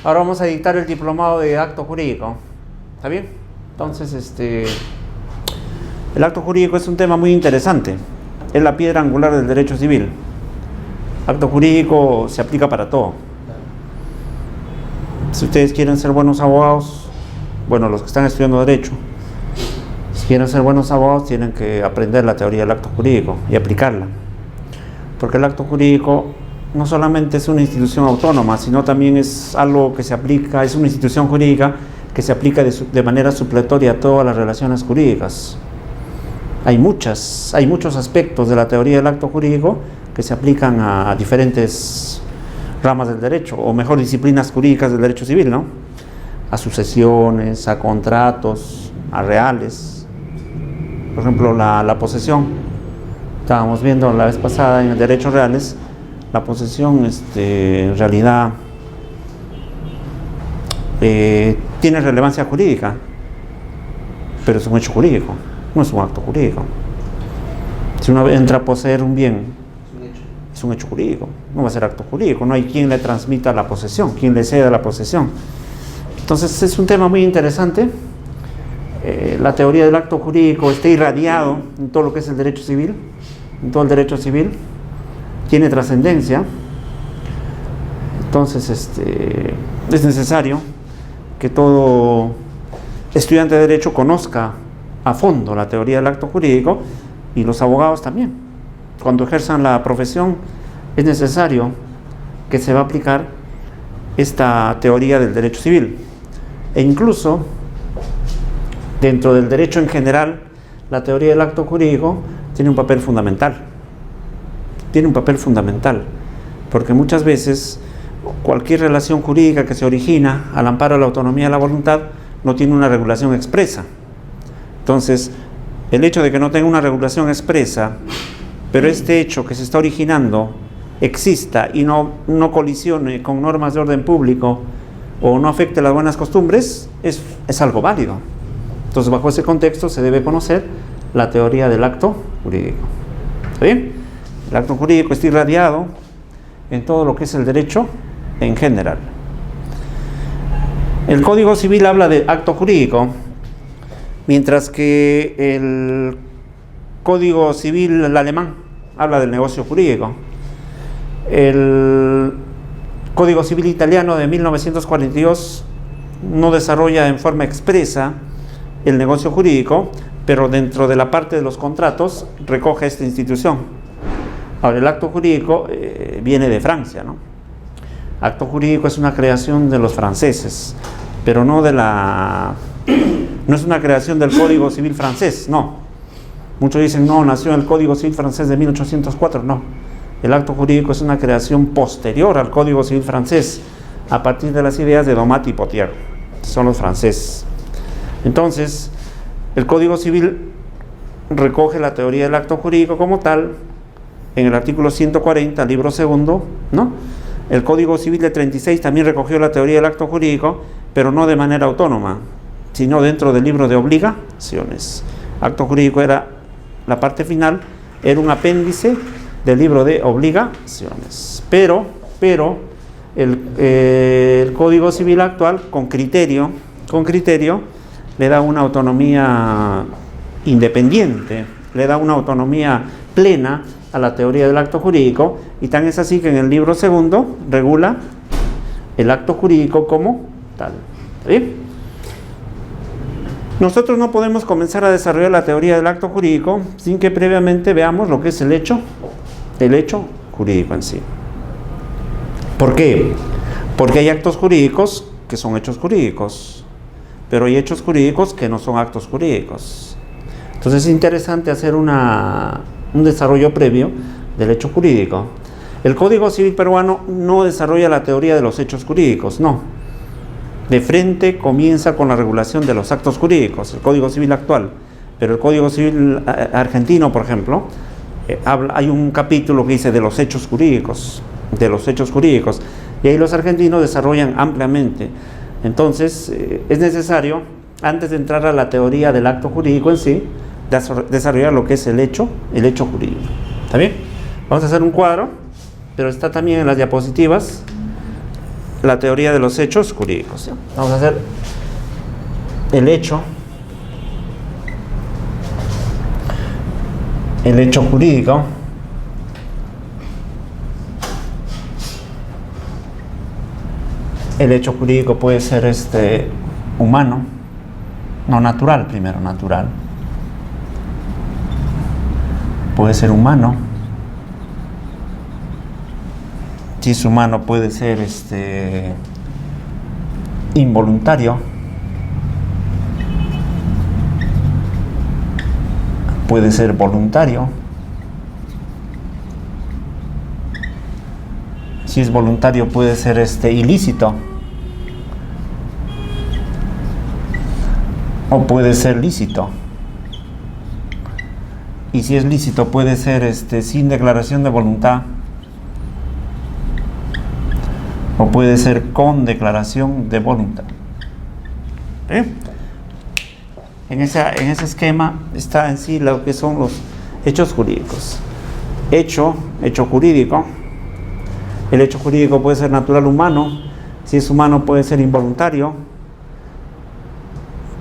Ahora vamos a dictar el diplomado de acto jurídico. ¿Está bien? Entonces, el acto jurídico es un tema muy interesante. Es la piedra angular del derecho civil. Acto jurídico se aplica para todo. Si ustedes quieren ser buenos abogados, bueno, los que están estudiando derecho, si quieren ser buenos abogados, tienen que aprender la teoría del acto jurídico y aplicarla. Porque el acto jurídico no solamente es una institución autónoma, sino también es algo que se aplica, es una institución jurídica que se aplica de manera supletoria a todas las relaciones jurídicas. Hay muchos aspectos de la teoría del acto jurídico que se aplican a diferentes ramas del derecho, o mejor, disciplinas jurídicas del derecho civil, ¿no? A sucesiones, a contratos, a reales. Por ejemplo, la posesión. Estábamos viendo la vez pasada en el derecho reales. La posesión, en realidad, tiene relevancia jurídica, pero es un hecho jurídico, no es un acto jurídico. Si uno entra a poseer un bien, es un hecho jurídico, no va a ser acto jurídico, no hay quien le transmita la posesión, quien le ceda la posesión. Entonces es un tema muy interesante. La teoría del acto jurídico está irradiado en todo lo que es el derecho civil, en todo el derecho civil. Tiene trascendencia. Entonces es necesario que todo estudiante de derecho conozca a fondo la teoría del acto jurídico, y los abogados también. Cuando ejerzan la profesión es necesario que se va a aplicar esta teoría del derecho civil. E incluso dentro del derecho en general, la teoría del acto jurídico tiene un papel fundamental. Tiene un papel fundamental, porque muchas veces cualquier relación jurídica que se origina al amparo de la autonomía de la voluntad no tiene una regulación expresa. Entonces, el hecho de que no tenga una regulación expresa, pero este hecho que se está originando exista y no colisione con normas de orden público o no afecte las buenas costumbres, es algo válido. Entonces, bajo ese contexto se debe conocer la teoría del acto jurídico. ¿Está bien? El acto jurídico está irradiado en todo lo que es el derecho en general. El Código Civil habla de acto jurídico, mientras que el Código Civil alemán habla del negocio jurídico. El Código Civil italiano de 1942 no desarrolla en forma expresa el negocio jurídico, pero dentro de la parte de los contratos recoge esta institución. Ahora, el acto jurídico viene de Francia, ¿no? Acto jurídico es una creación de los franceses, pero no es una creación del Código Civil francés, no. Muchos dicen, no, nació en el Código Civil francés de 1804, no. El acto jurídico es una creación posterior al Código Civil francés, a partir de las ideas de Domat y Potier, son los franceses. Entonces, el Código Civil recoge la teoría del acto jurídico como tal, en el artículo 140, libro segundo, ¿no? El Código Civil de 36 también recogió la teoría del acto jurídico, pero no de manera autónoma, sino dentro del libro de obligaciones. Acto jurídico era la parte final, era un apéndice del libro de obligaciones. Pero el Código Civil actual, con criterio, le da una autonomía independiente, le da una autonomía plena a la teoría del acto jurídico, y tan es así que en el libro segundo regula el acto jurídico como tal. ¿Está bien? Nosotros no podemos comenzar a desarrollar la teoría del acto jurídico sin que previamente veamos lo que es el hecho jurídico en sí. ¿Por qué? Porque hay actos jurídicos que son hechos jurídicos, pero hay hechos jurídicos que no son actos jurídicos. Entonces es interesante hacer un desarrollo previo del hecho jurídico. El Código Civil peruano no desarrolla la teoría de los hechos jurídicos, no. De frente comienza con la regulación de los actos jurídicos, el Código Civil actual. Pero el Código Civil argentino, por ejemplo, hay un capítulo que dice de los hechos jurídicos, y ahí los argentinos desarrollan ampliamente. Entonces, es necesario, antes de entrar a la teoría del acto jurídico en sí, desarrollar lo que es el hecho jurídico. ¿Está bien? Vamos a hacer un cuadro, pero está también en las diapositivas la teoría de los hechos jurídicos, ¿sí? Vamos a hacer el hecho jurídico puede ser humano, no natural, primero natural, puede ser humano. Si es humano puede ser involuntario, puede ser voluntario. Si es voluntario puede ser ilícito, o puede ser lícito. Y si es lícito puede ser sin declaración de voluntad, o puede ser con declaración de voluntad. En ese esquema está en sí lo que son los hechos jurídicos. Hecho jurídico. El hecho jurídico puede ser natural humano. Si es humano puede ser involuntario,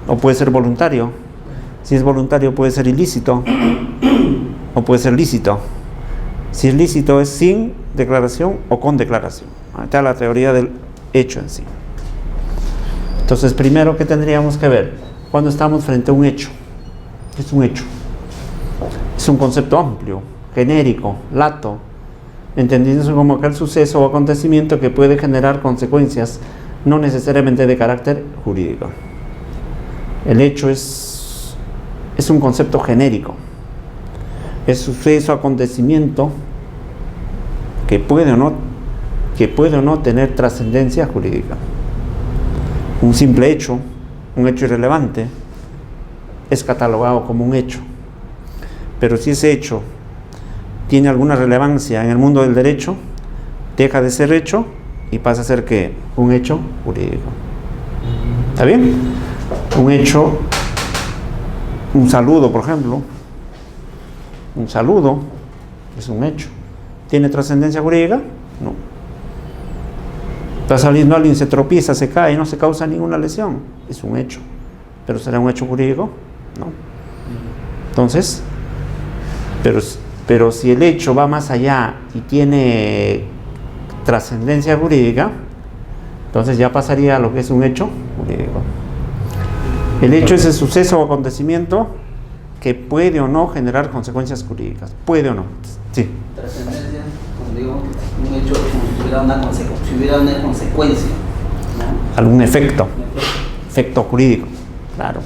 o puede ser voluntario. Si es voluntario puede ser ilícito, o puede ser lícito. Si es lícito es sin declaración o con declaración. Ahí está la teoría del hecho en sí. Entonces, primero, ¿qué tendríamos que ver? Cuando estamos frente a un hecho. ¿Qué es un hecho? Es un concepto amplio, genérico, lato, entendiéndose como aquel suceso o acontecimiento que puede generar consecuencias, no necesariamente de carácter jurídico. El hecho es un concepto genérico. Es suceso, acontecimiento que puede o no tener trascendencia jurídica. Un simple hecho, un hecho irrelevante, es catalogado como un hecho. Pero si ese hecho tiene alguna relevancia en el mundo del derecho, deja de ser hecho y pasa a ser ¿qué? Un hecho jurídico. ¿Está bien? Un hecho, un saludo, por ejemplo. Un saludo es un hecho. ¿Tiene trascendencia jurídica? No. Está saliendo alguien, se tropieza, se cae y no se causa ninguna lesión. Es un hecho. ¿Pero será un hecho jurídico? No. Entonces, pero si el hecho va más allá y tiene trascendencia jurídica, entonces ya pasaría a lo que es un hecho jurídico. El hecho es el suceso o acontecimiento que puede o no generar consecuencias jurídicas. ¿Puede o no? Sí. Trascendencia, cuando digo un hecho, como si hubiera una consecuencia, ¿no? Algún efecto jurídico, claro.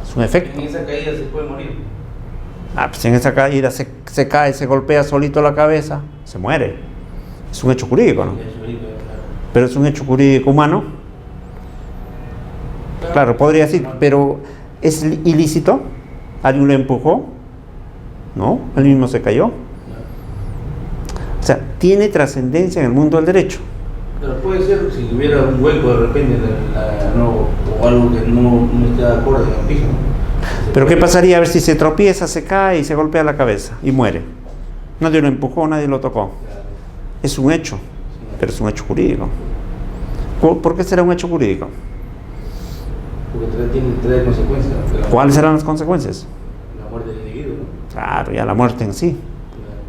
Es un efecto. En esa caída se puede morir. Pues en esa caída se cae, se golpea solito la cabeza, se muere. Es un hecho jurídico, ¿no? Pero es un hecho jurídico humano. Claro, podría decir, pero ¿es ilícito? ¿Alguien lo empujó? No, él mismo se cayó. O sea, tiene trascendencia en el mundo del derecho. Pero puede ser si tuviera un hueco de repente o algo que no esté de acuerdo en el piso. Pero ¿qué pasaría a ver si se tropieza, se cae y se golpea la cabeza y muere? Nadie lo empujó, nadie lo tocó. Es un hecho, pero es un hecho jurídico. ¿Por qué será un hecho jurídico? Porque trae consecuencias. ¿Cuáles serán las consecuencias? La muerte del individuo, ¿no? Claro, ya la muerte en sí.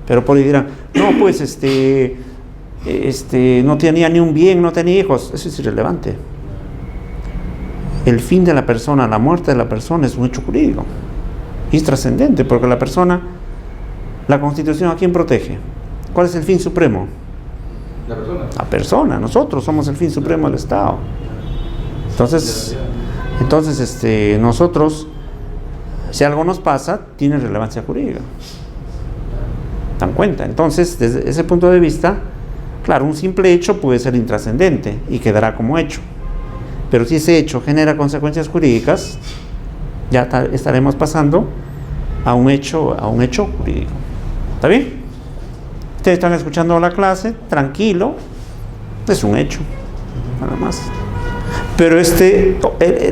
Pero por ahí dirán, no, pues no tenía ni un bien, no tenía hijos. Eso es irrelevante. El fin de la persona, la muerte de la persona es un hecho jurídico. Y es trascendente, porque la persona, la Constitución, ¿a quién protege? ¿Cuál es el fin supremo? La persona. La persona, nosotros somos el fin supremo del Estado. Entonces nosotros, si algo nos pasa, tiene relevancia jurídica. ¿Dan cuenta? Entonces, desde ese punto de vista, claro, un simple hecho puede ser intrascendente y quedará como hecho. Pero si ese hecho genera consecuencias jurídicas, ya estaremos pasando a un hecho jurídico. ¿Está bien? Ustedes están escuchando la clase, tranquilo, es un hecho, nada más. Pero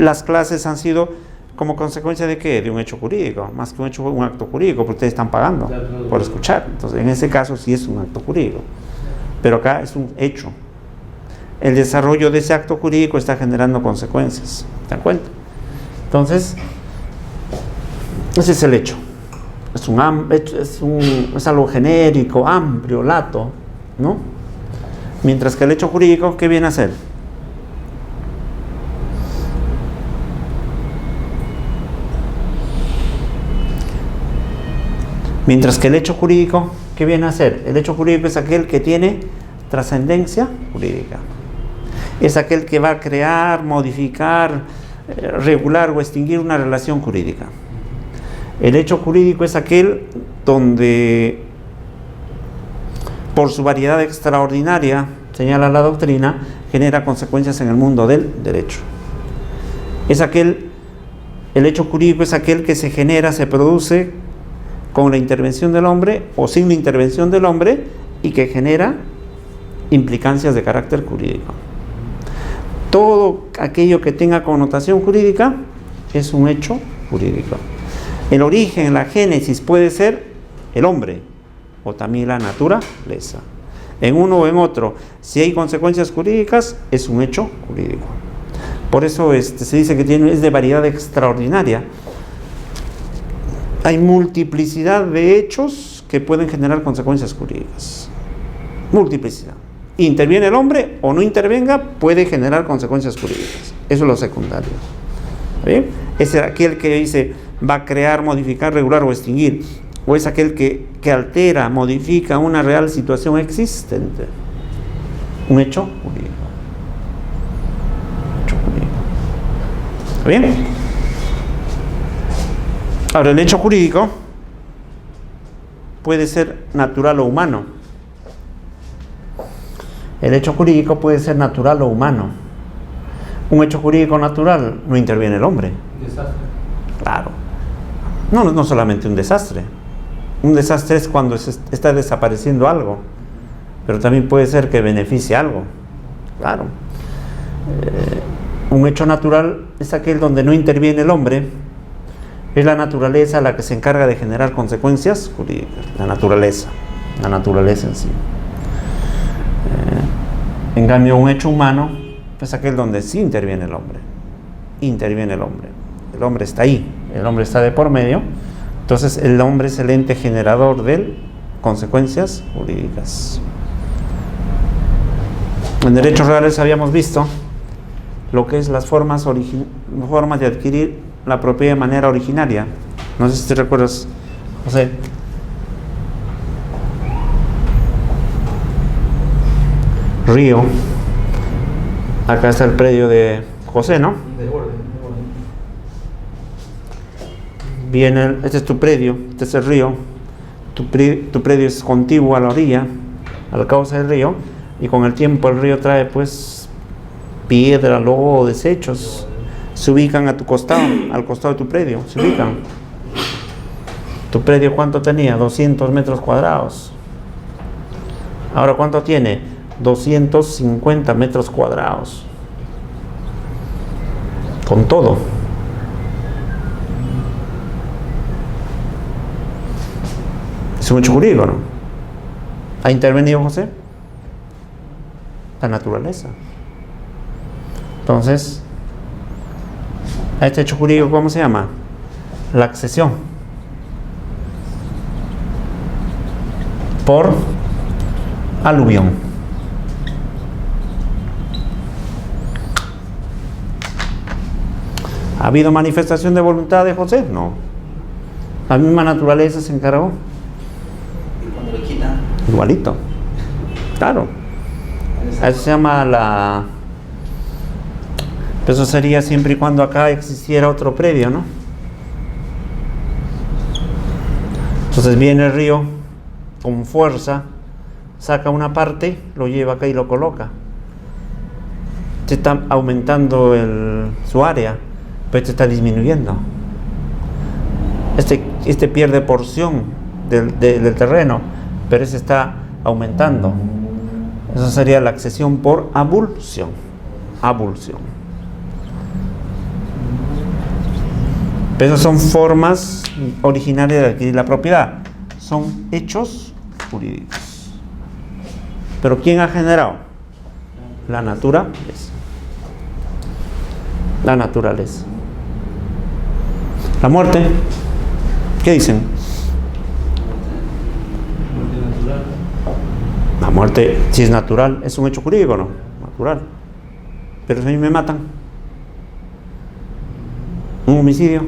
las clases han sido como consecuencia de ¿qué? De un hecho jurídico, más que un acto jurídico, porque ustedes están pagando por escuchar. Entonces, en ese caso sí es un acto jurídico. Pero acá es un hecho. el desarrollo de ese acto jurídico está generando consecuencias. ¿Se dan cuenta? Entonces, ese es el hecho. Es algo genérico, amplio, lato, ¿no? Mientras que el hecho jurídico, ¿qué viene a ser? Mientras que el hecho jurídico, ¿qué viene a ser? El hecho jurídico es aquel que tiene trascendencia jurídica. Es aquel que va a crear, modificar, regular o extinguir una relación jurídica. El hecho jurídico es aquel donde, por su variedad extraordinaria, señala la doctrina, genera consecuencias en el mundo del derecho. El hecho jurídico es aquel que se genera, se produce con la intervención del hombre o sin la intervención del hombre y que genera implicancias de carácter jurídico. Todo aquello que tenga connotación jurídica es un hecho jurídico. El origen, la génesis puede ser el hombre o también la naturaleza. En uno o en otro, si hay consecuencias jurídicas, es un hecho jurídico. Por eso se dice que es de variedad extraordinaria. Hay multiplicidad de hechos que pueden generar consecuencias jurídicas. Multiplicidad. Interviene el hombre o no intervenga, puede generar consecuencias jurídicas. Eso es lo secundario. ¿Bien? Es aquel que dice va a crear, modificar, regular o extinguir. O es aquel que altera, modifica una real situación existente. Un hecho jurídico. ¿Está bien? Ahora, el hecho jurídico puede ser natural o humano. El hecho jurídico puede ser natural o humano. Un hecho jurídico natural no interviene el hombre. Desastre. Claro. No solamente un desastre. Un desastre es cuando está desapareciendo algo, pero también puede ser que beneficie algo. Claro. Un hecho natural es aquel donde no interviene el hombre. Es la naturaleza la que se encarga de generar consecuencias jurídicas. La naturaleza en sí. En cambio, un hecho humano es aquel donde sí interviene el hombre. El hombre está ahí, el hombre está de por medio. Entonces, el hombre es el ente generador de consecuencias jurídicas. En derechos reales habíamos visto lo que es las formas de adquirir la propiedad de manera originaria. No sé si te recuerdas, José. Río. Acá está el predio de José, ¿no? De orden. Viene, este es tu predio, este es el río. Tu predio es contiguo a la orilla, al cauce del río, y con el tiempo el río trae pues piedra, lodo, desechos. Se ubican a tu costado, al costado de tu predio, se ubican. ¿Tu predio cuánto tenía? 200 metros cuadrados. Ahora, ¿cuánto tiene? 250 metros cuadrados. Con todo. Es un hecho jurídico, ¿no? ¿Ha intervenido José? La naturaleza. Entonces, a este hecho jurídico, ¿cómo se llama? La accesión. Por aluvión. ¿Ha habido manifestación de voluntad de José? No. La misma naturaleza se encargó. Y cuando le quita. Igualito. Claro. Eso se llama eso sería siempre y cuando acá existiera otro predio, ¿no? Entonces viene el río con fuerza, saca una parte, lo lleva acá y lo coloca. Se está aumentando su área, pero este está disminuyendo. Este pierde porción del terreno, pero ese está aumentando. Eso sería la accesión por avulsión. Pero esas son formas originarias de adquirir la propiedad. Son hechos jurídicos. ¿Pero quién ha generado? La naturaleza. La naturaleza. La muerte, ¿qué dicen? La muerte, si es natural, es un hecho jurídico, ¿no? Natural. Pero si a mí me matan, un homicidio,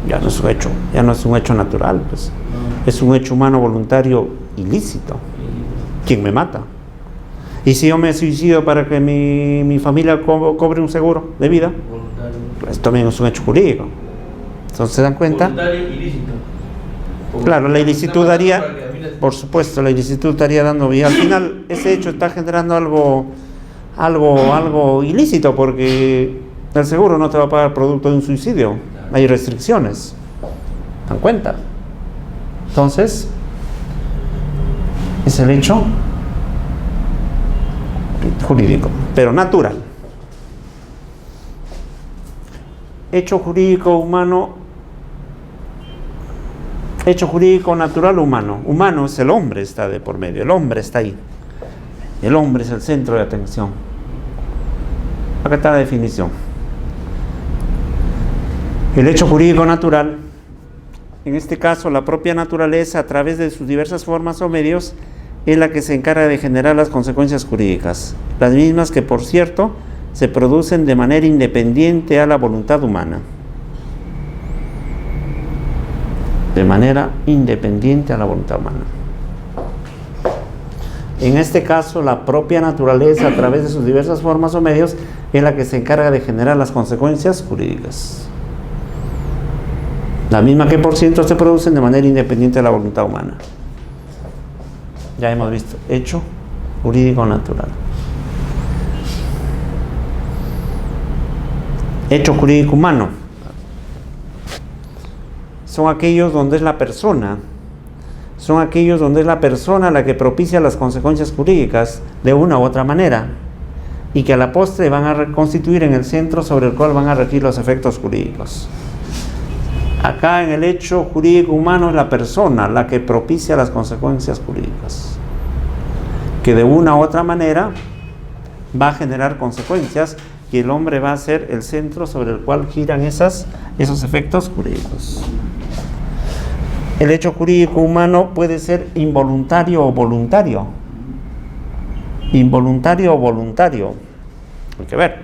ya no es un hecho natural, pues. Es un hecho humano voluntario ilícito. ¿Quién me mata? Y si yo me suicido para que mi familia cobre un seguro de vida, pues también es un hecho jurídico. Entonces, ¿se dan cuenta? Voluntario ilícito. Claro, la ilicitud daría, por supuesto, la ilicitud estaría dando, y al final ese hecho está generando algo ilícito, porque el seguro no te va a pagar producto de un suicidio, hay restricciones. ¿Se dan cuenta? Entonces, es el hecho jurídico, pero natural. Hecho jurídico humano, hecho jurídico natural humano. Humano es el hombre, está de por medio, el hombre está ahí. El hombre es el centro de atención. Acá está la definición. El hecho jurídico natural, en este caso la propia naturaleza a través de sus diversas formas o medios, es la que se encarga de generar las consecuencias jurídicas, las mismas que, por cierto, se producen de manera independiente a la voluntad humana. De manera independiente a la voluntad humana. En este caso, la propia naturaleza, a través de sus diversas formas o medios, es la que se encarga de generar las consecuencias jurídicas. La misma que, por cierto, se producen de manera independiente de la voluntad humana. Ya hemos visto, hecho jurídico natural. Hecho jurídico humano. Son aquellos donde es la persona. Son aquellos donde es la persona la que propicia las consecuencias jurídicas de una u otra manera, y que a la postre van a reconstituir en el centro sobre el cual van a regir los efectos jurídicos. Acá en el hecho jurídico humano es la persona la que propicia las consecuencias jurídicas, que de una u otra manera va a generar consecuencias, y el hombre va a ser el centro sobre el cual giran esos efectos jurídicos. El hecho jurídico humano puede ser involuntario o voluntario. Involuntario o voluntario. Hay que ver.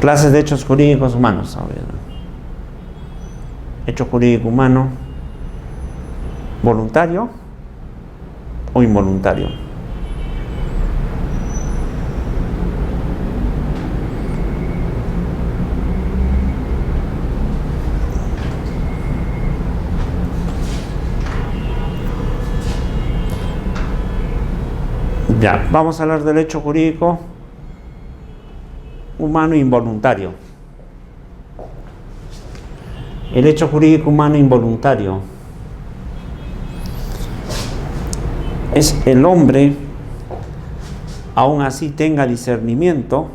Clases de hechos jurídicos humanos. Hecho jurídico humano, voluntario o involuntario. Ya, vamos a hablar del hecho jurídico humano involuntario. El hecho jurídico humano involuntario es el hombre, aún así tenga discernimiento,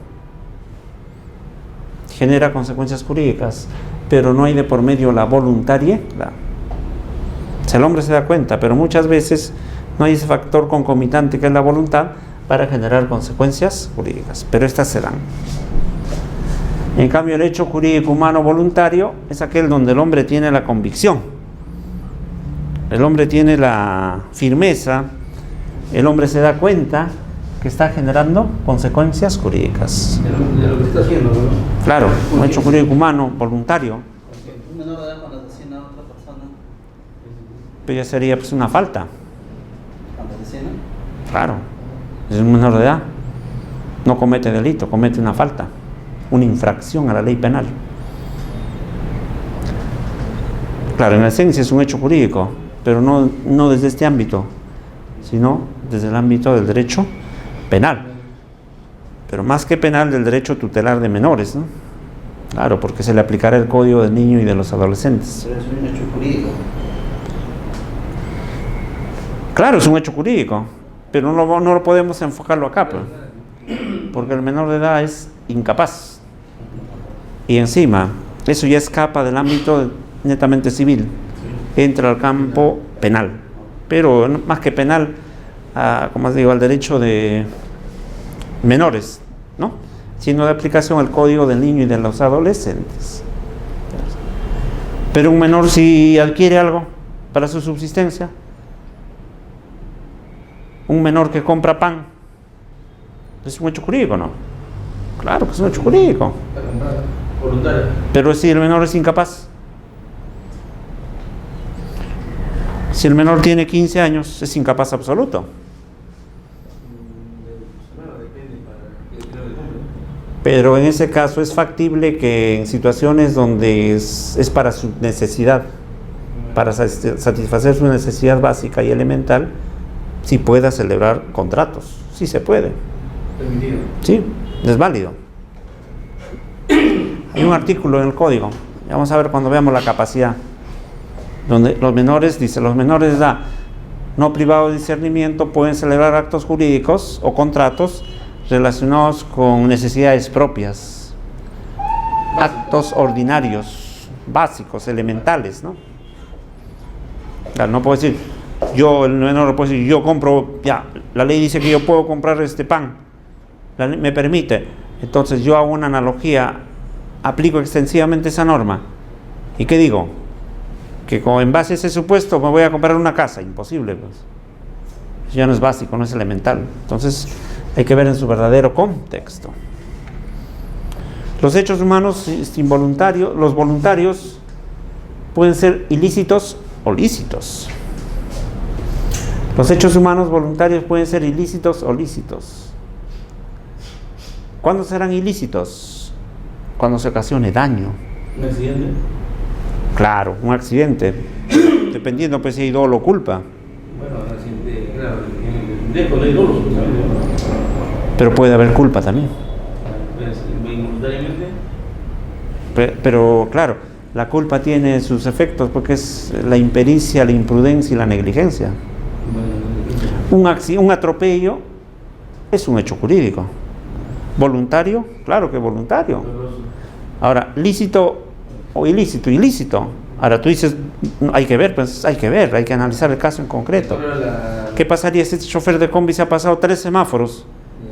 genera consecuencias jurídicas, pero no hay de por medio la voluntariedad. O sea, el hombre se da cuenta, pero muchas veces no hay ese factor concomitante que es la voluntad para generar consecuencias jurídicas, pero estas se dan. En cambio, el hecho jurídico humano voluntario es aquel donde el hombre tiene la convicción, el hombre tiene la firmeza, el hombre se da cuenta que está generando consecuencias jurídicas. De lo que está haciendo, ¿no? Claro, un hecho jurídico humano voluntario. Un menor de edad cuando asesina a otra persona, Pero ya sería pues una falta. cuando asesina, Claro, es un menor de edad, no comete delito, comete una falta, una infracción a la ley penal. Claro, en esencia es un hecho jurídico, pero no desde este ámbito, sino desde el ámbito del derecho penal, pero más que penal, del derecho tutelar de menores, ¿no? Claro, porque se le aplicará el Código del Niño y de los Adolescentes. pero es un hecho jurídico. Claro, es un hecho jurídico, pero no lo podemos enfocarlo acá, pues, porque el menor de edad es incapaz. Y encima, eso ya escapa del ámbito netamente civil, entra al campo penal. pero más que penal, como os digo, al derecho de menores, ¿no? Sino de aplicación al Código del Niño y de los Adolescentes. Pero un menor, si adquiere algo para su subsistencia, un menor que compra pan, es un hecho jurídico, ¿no? Claro que es un hecho jurídico. Voluntario. Pero si el menor es incapaz, si el menor tiene 15 años, es incapaz absoluto. Pero en ese caso es factible que en situaciones donde es para su necesidad, para satisfacer su necesidad básica y elemental, sí pueda celebrar contratos. Sí se puede. Permitido. Sí, es válido. Hay un artículo en el código, vamos a ver cuando veamos la capacidad, donde los menores, dice, los menores de edad no privados de discernimiento pueden celebrar actos jurídicos o contratos relacionados con necesidades propias, actos ordinarios, básicos, elementales, ¿no? Claro, no puedo decir, yo, el menor no puede decir, yo compro, ya, la ley dice que yo puedo comprar este pan, la ley me permite, entonces yo hago una analogía, aplico extensivamente esa norma, ¿y qué digo? Que en base a ese supuesto me voy a comprar una casa, imposible, pues. Eso ya no es básico, no es elemental. Entonces hay que ver en su verdadero contexto. Los hechos humanos involuntarios, los voluntarios pueden ser ilícitos o lícitos. Los hechos humanos voluntarios pueden ser ilícitos o lícitos. ¿Cuándo serán ilícitos? Cuando se ocasione daño. ¿Un accidente? Claro, un accidente, dependiendo pues si hay dolo o culpa. Bueno, un accidente, claro, no hay dolo, Pero puede haber culpa también. Involuntariamente. Pero claro, la culpa tiene sus efectos porque es la impericia, la imprudencia y la negligencia. Un atropello es un hecho jurídico. ¿Voluntario? Claro que voluntario. Ahora, lícito o ilícito, ilícito. Ahora tú dices, hay que ver, pues hay que analizar el caso en concreto. ¿Qué pasaría si este chofer de combi se ha pasado 3 semáforos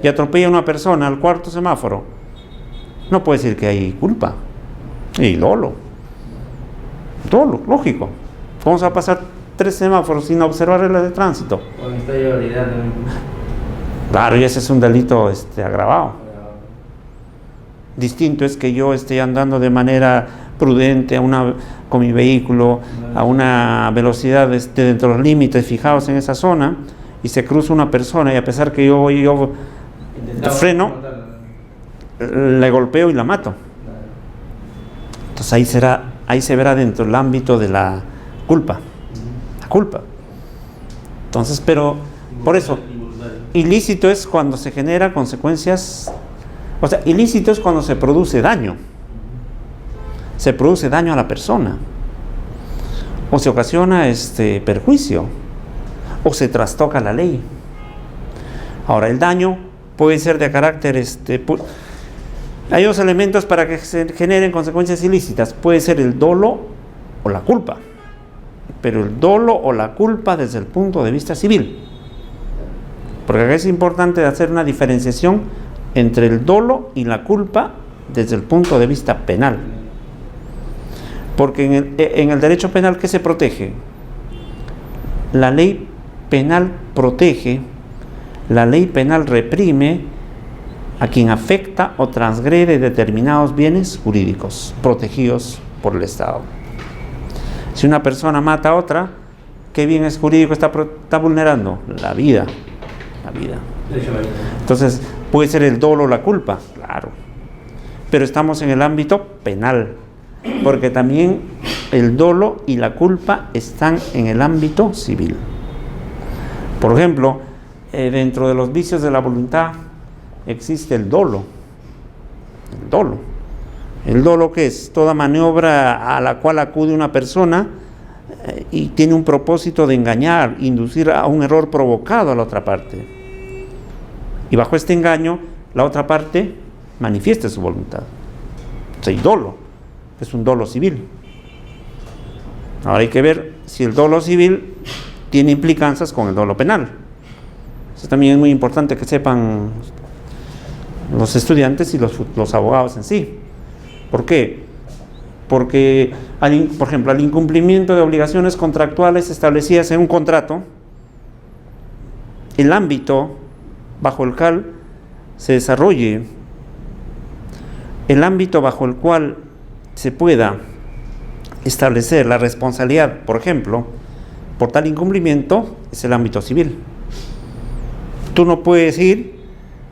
y atropella a una persona al 4.º semáforo? No puede decir que hay culpa. Y dolo, lógico. ¿Cómo se va a pasar 3 semáforos sin observar reglas de tránsito? Claro, y ese es un delito agravado. Distinto es que yo esté andando de manera prudente con mi vehículo a una velocidad dentro de los límites fijados en esa zona y se cruza una persona y a pesar que yo freno, le golpeo y la mato. Entonces ahí se verá dentro del ámbito de la culpa. La culpa. Entonces, pero por eso, ilícito es cuando se genera consecuencias. O sea, ilícito es cuando se produce daño. Se produce daño a la persona. O se ocasiona perjuicio. O se trastoca la ley. Ahora, el daño puede ser de carácter... Hay 2 elementos para que se generen consecuencias ilícitas. Puede ser el dolo o la culpa. Pero el dolo o la culpa desde el punto de vista civil. Porque acá es importante hacer una diferenciación entre el dolo y la culpa desde el punto de vista penal. Porque en el derecho penal, ¿qué se protege? La ley penal protege, la ley penal reprime a quien afecta o transgrede determinados bienes jurídicos protegidos por el Estado. Si una persona mata a otra, ¿qué bien es jurídico está vulnerando? La vida. La vida. Entonces, puede ser el dolo o la culpa, claro. Pero estamos en el ámbito penal, porque también el dolo y la culpa están en el ámbito civil. Por ejemplo, dentro de los vicios de la voluntad existe el dolo. El dolo. El dolo, ¿qué es? Toda maniobra a la cual acude una persona y tiene un propósito de engañar, inducir a un error provocado a la otra parte. Y bajo este engaño, la otra parte manifiesta su voluntad. O sea, el dolo es un dolo civil. Ahora hay que ver si el dolo civil tiene implicancias con el dolo penal. Eso también es muy importante que sepan los estudiantes y los abogados en sí. ¿Por qué? Porque, por ejemplo, al incumplimiento de obligaciones contractuales establecidas en un contrato, el ámbito bajo el cual se desarrolle, el ámbito bajo el cual se pueda establecer la responsabilidad, por ejemplo, por tal incumplimiento, es el ámbito civil. Tú no puedes ir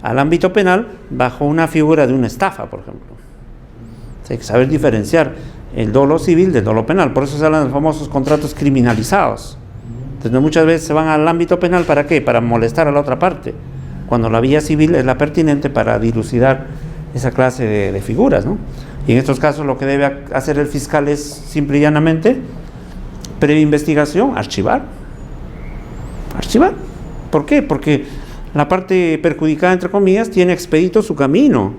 al ámbito penal bajo una figura de una estafa, por ejemplo. Hay que saber diferenciar el dolo civil del dolo penal. Por eso se hablan de los famosos contratos criminalizados. Entonces muchas veces se van al ámbito penal, ¿para qué? Para molestar a la otra parte, cuando la vía civil es la pertinente para dilucidar esa clase de figuras, ¿no? Y en estos casos lo que debe hacer el fiscal es simple y llanamente, previa investigación, archivar. ¿Por qué? Porque la parte perjudicada, entre comillas, tiene expedito su camino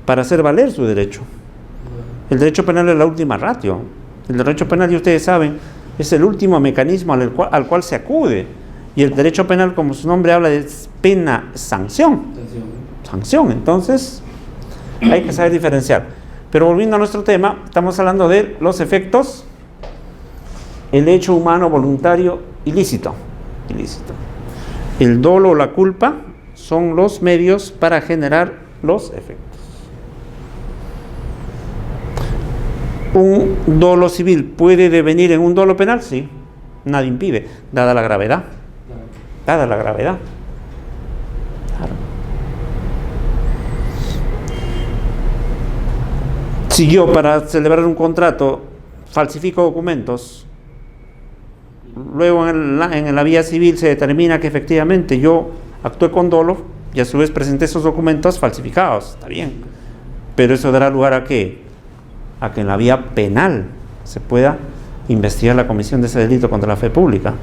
para hacer valer su derecho. El derecho penal es la última ratio. El derecho penal, y ustedes saben, es el último mecanismo al cual se acude. Y el derecho penal, como su nombre habla, es pena, sanción. Entonces, hay que saber diferenciar. Pero volviendo a nuestro tema, estamos hablando de los efectos, el hecho humano voluntario ilícito. El dolo o la culpa son los medios para generar los efectos. ¿Un dolo civil puede devenir en un dolo penal? Sí, nadie impide, dada la gravedad. Claro. Si yo, para celebrar un contrato, falsifico documentos, luego en la vía civil se determina que efectivamente yo actué con dolo y a su vez presenté esos documentos falsificados, está bien, pero eso dará lugar a ¿qué? A que en la vía penal se pueda investigar la comisión de ese delito contra la fe pública.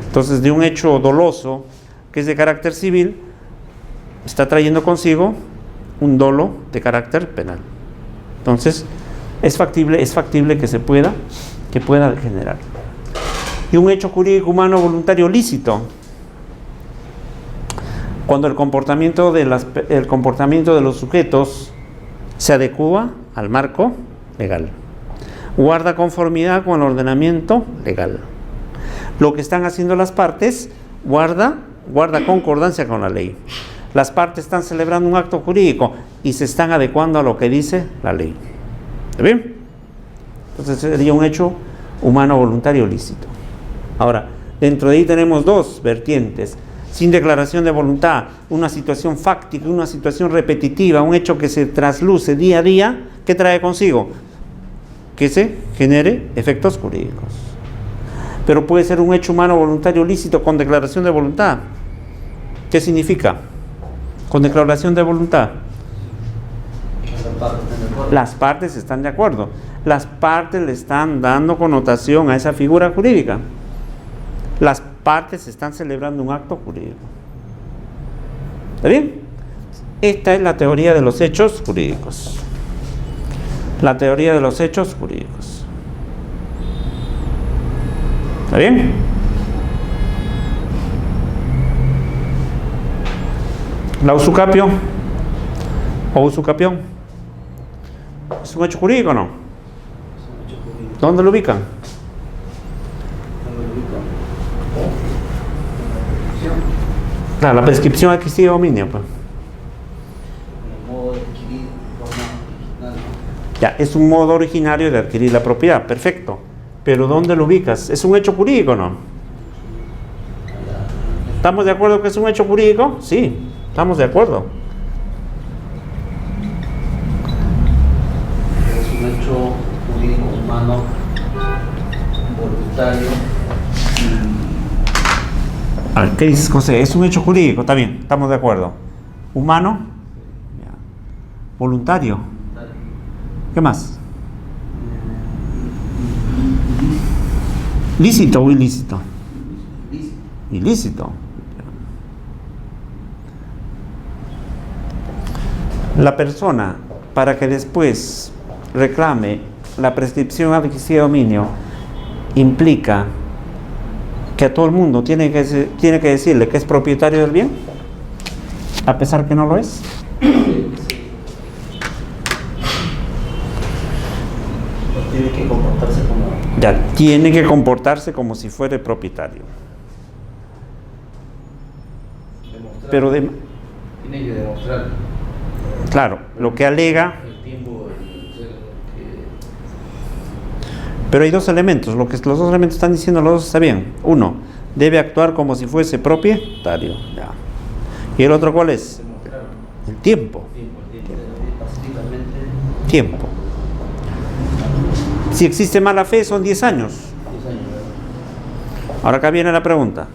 Entonces, de un hecho doloso que es de carácter civil, está trayendo consigo un dolo de carácter penal. Entonces, es factible que se pueda generar. Y un hecho jurídico humano voluntario lícito, cuando el comportamiento de los sujetos se adecua al marco legal, guarda conformidad con el ordenamiento legal. Lo que están haciendo las partes guarda concordancia con la ley. Las partes están celebrando un acto jurídico y se están adecuando a lo que dice la ley. ¿Está bien? Entonces sería un hecho humano voluntario lícito. Ahora, dentro de ahí tenemos dos vertientes: sin declaración de voluntad, una situación fáctica, una situación repetitiva, un hecho que se trasluce día a día, ¿qué trae consigo? Que se genere efectos jurídicos. Pero puede ser un hecho humano voluntario lícito con declaración de voluntad. ¿Qué significa? Con declaración de voluntad. Las partes están de acuerdo. Las partes le están dando connotación a esa figura jurídica. Las partes están celebrando un acto jurídico. ¿Está bien? Esta es la teoría de los hechos jurídicos. La teoría de los hechos jurídicos. ¿Está bien? La usucapio o usucapión, ¿es un hecho jurídico o no? ¿Dónde lo ubican? Claro, la prescripción adquisitiva dominio, pues. Ya, es un modo originario de adquirir la propiedad, perfecto. Pero ¿dónde lo ubicas? ¿Es un hecho jurídico o no? ¿Estamos de acuerdo que es un hecho jurídico? Sí, estamos de acuerdo. Es un hecho jurídico humano voluntario. A ver, ¿qué dices, José? Es un hecho jurídico, está bien, estamos de acuerdo. Humano, voluntario. ¿Qué más? ¿Lícito o ilícito? Ilícito. La persona, para que después reclame la prescripción adquisitiva de dominio, implica que a todo el mundo tiene que decirle que es propietario del bien, a pesar que no lo es. Tiene que comportarse como... Ya, tiene que comportarse como si fuera el propietario. Demostrar. Pero Tiene que demostrar claro, lo que alega. el tiempo, Pero hay dos elementos. Los dos elementos están diciendo, los dos está bien. Uno, debe actuar como si fuese propietario. Ya. ¿Y el otro cuál es? demostrar El tiempo. pacíficamente. Tiempo. Si existe mala fe, son 10 años. 10 años, ¿verdad? Ahora acá viene la pregunta.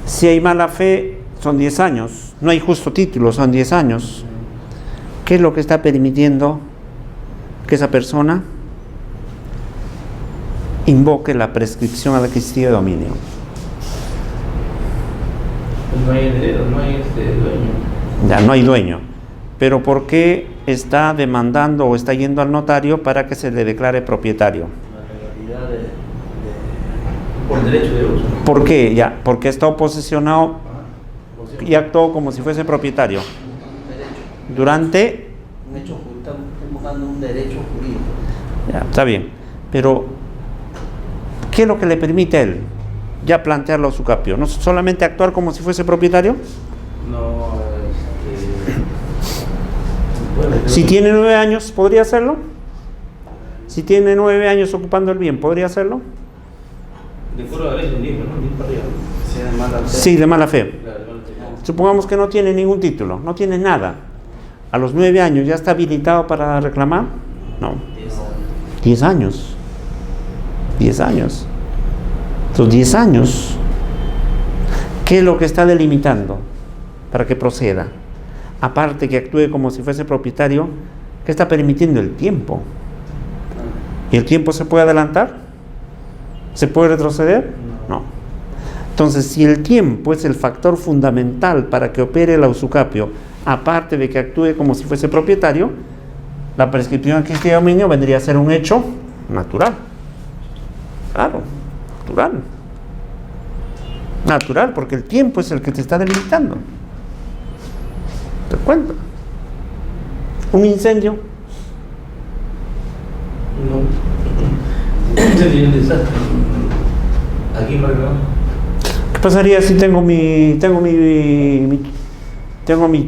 Si hay mala fe, son 10 años. No hay justo título, son 10 años. ¿Qué es lo que está permitiendo que esa persona invoque la prescripción adquisitiva de dominio? No hay heredero, no hay dueño. Ya no hay dueño. Pero ¿por qué está demandando o está yendo al notario para que se le declare propietario? La legalidad Por derecho de uso. ¿Por qué? Ya, porque está posesionado Ajá. y actuó como si fuese propietario. derecho. Durante... Un hecho jurídico. Estamos buscando un derecho jurídico. Ya, está bien. Pero, ¿qué es lo que le permite a él ya plantearlo a su capio? ¿No solamente actuar como si fuese propietario? No, Si tiene 9 años, ¿podría hacerlo? Si tiene 9 años ocupando el bien, ¿podría hacerlo? de acuerdo a la ley, un 10, ¿no? 10 para arriba. Si es de mala fe. Sí, de mala fe. Claro, de mala fe. Supongamos que no tiene ningún título, no tiene nada. ¿A los 9 años ya está habilitado para reclamar? No. 10 años. 10 años. Entonces, 10 años. ¿Qué es lo que está delimitando para que proceda? Aparte que actúe como si fuese propietario, ¿qué está permitiendo? El tiempo. ¿Y el tiempo se puede adelantar? ¿Se puede retroceder? No. Entonces, si el tiempo es el factor fundamental para que opere el usucapio, aparte de que actúe como si fuese propietario, la prescripción adquisitiva de dominio vendría a ser un hecho natural. Claro, natural. Natural, porque el tiempo es el que te está delimitando. ¿Te das cuenta? Un incendio. No. Sería un desastre. Aquí en Barcelona. ¿Qué pasaría si tengo mi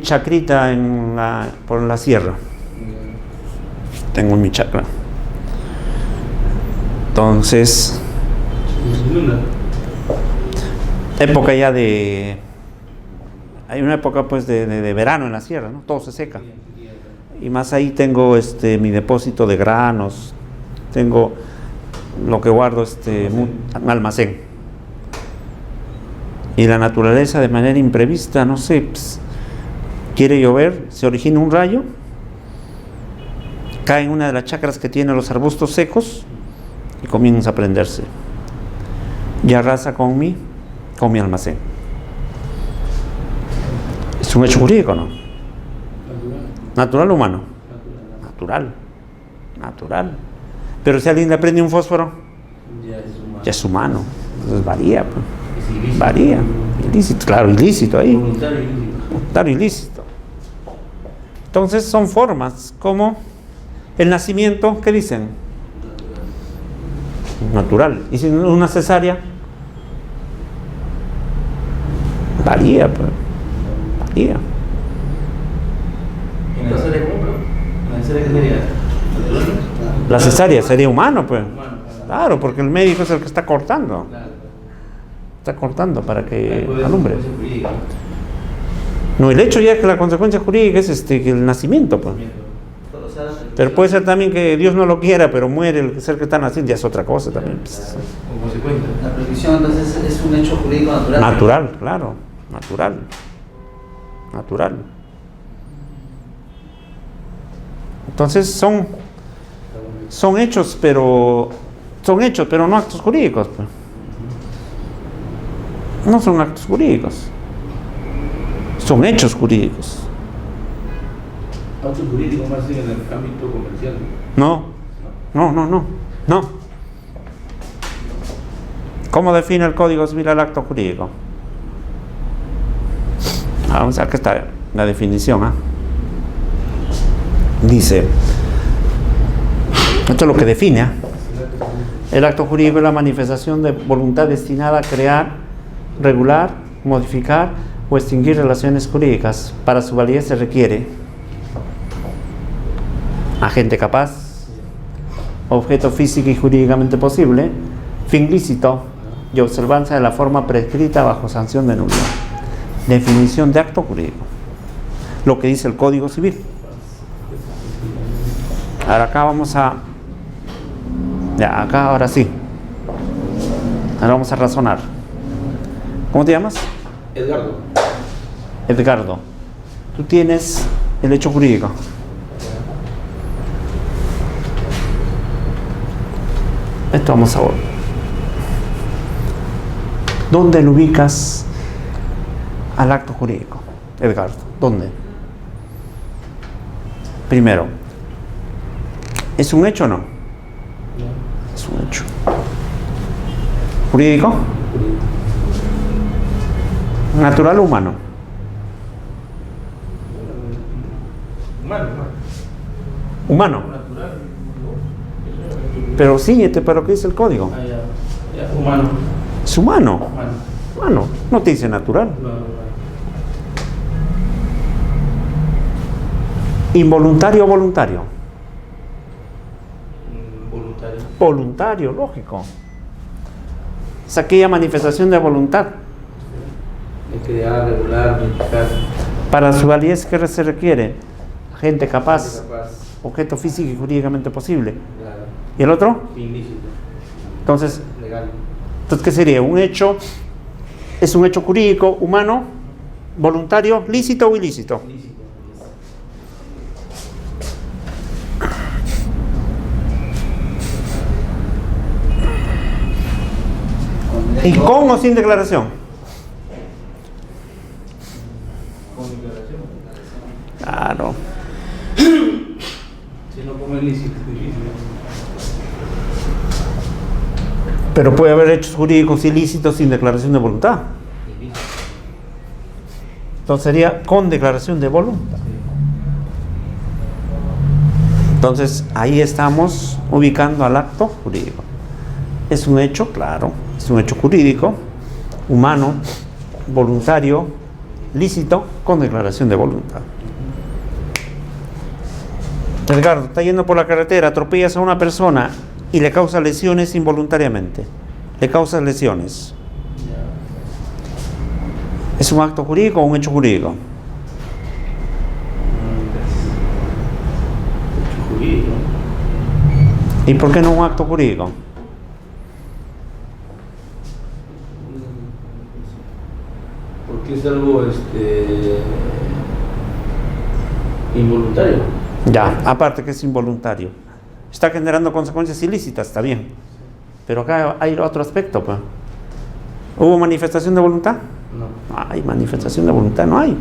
chacrita por la sierra? Tengo mi chacra. Entonces, época ya de... Hay una época pues de verano en la sierra, ¿no? Todo se seca. Y más ahí tengo mi depósito de granos, tengo lo que guardo, un almacén. Y la naturaleza de manera imprevista, no sé, pues, quiere llover, se origina un rayo, cae en una de las chacras que tiene los arbustos secos y comienza a prenderse. Y arrasa con mi almacén. Es un hecho jurídico, ¿no? ¿Natural o humano? Natural. Pero si alguien le prende un fósforo, ya es humano. Entonces varía, pues. Varía. Ilícito, claro, ilícito ahí. Voluntario ilícito. Entonces son formas como el nacimiento, ¿qué dicen? Natural. Y si una cesárea, varía, pues. Varía. ¿La cesárea cómo? ¿La cesárea qué sería? ¿Natural? La cesárea sería humano, pues. Claro, porque el médico es el que está cortando. Está cortando para que alumbre. No, el hecho ya es que la consecuencia jurídica es que el nacimiento, pues. Pero puede ser también que Dios no lo quiera, pero muere el ser que está naciendo, ya es otra cosa también. Pues. Como consecuencia. La prescripción entonces es un hecho jurídico natural. Natural, claro, natural. Entonces son hechos, pero no actos jurídicos, pues. No son actos jurídicos, son hechos jurídicos. Actos jurídicos más en el ámbito comercial. No. ¿Cómo define el Código Civil al acto jurídico? Vamos a ver que está la definición. Dice, esto es lo que define. El acto jurídico es la manifestación de voluntad destinada a crear, regular, modificar o extinguir relaciones jurídicas. Para su validez se requiere agente capaz, objeto físico y jurídicamente posible, fin lícito y observancia de la forma prescrita bajo sanción de nulidad. Definición de acto jurídico. Lo que dice el Código Civil. Ahora acá vamos a... Ya, acá ahora sí. Ahora vamos a razonar. ¿Cómo te llamas? Edgardo. Edgardo. Tú tienes el hecho jurídico. Esto vamos a ver. ¿Dónde lo ubicas al acto jurídico, Edgardo? ¿Dónde? Primero, ¿es un hecho o no? Es un hecho. ¿Jurídico? ¿Natural o humano? Humano. Pero síguete para lo que dice el código. Humano. Es humano. Humano. No te dice natural. ¿Involuntario o voluntario? Voluntario. Voluntario, lógico. Es aquella manifestación de voluntad. De crear, regular, modificar. Para su validez, ¿qué se requiere? Agente capaz, objeto físico y jurídicamente posible. Claro. ¿Y el otro? Ilícito. Entonces, Legal. ¿qué sería? Un hecho, es un hecho jurídico, humano, voluntario, lícito o ilícito. Ilícito. ¿Y con o sin declaración? Con declaración. Claro. Si no como ilícito. Pero puede haber hechos jurídicos ilícitos sin declaración de voluntad. Ilícito. Entonces sería con declaración de voluntad. Entonces ahí estamos ubicando al acto jurídico. Es un hecho, claro, es un hecho jurídico, humano, voluntario, lícito, con declaración de voluntad. Edgardo, está yendo por la carretera, atropellas a una persona y le causa lesiones involuntariamente. Le causas lesiones. ¿Es un acto jurídico o un hecho jurídico? Hecho jurídico. ¿Y por qué no un acto jurídico? Porque es algo involuntario. Ya, aparte que es involuntario. Está generando consecuencias ilícitas, está bien. Pero acá hay otro aspecto, pues. ¿Hubo manifestación de voluntad? No. No hay manifestación de voluntad, no hay. No.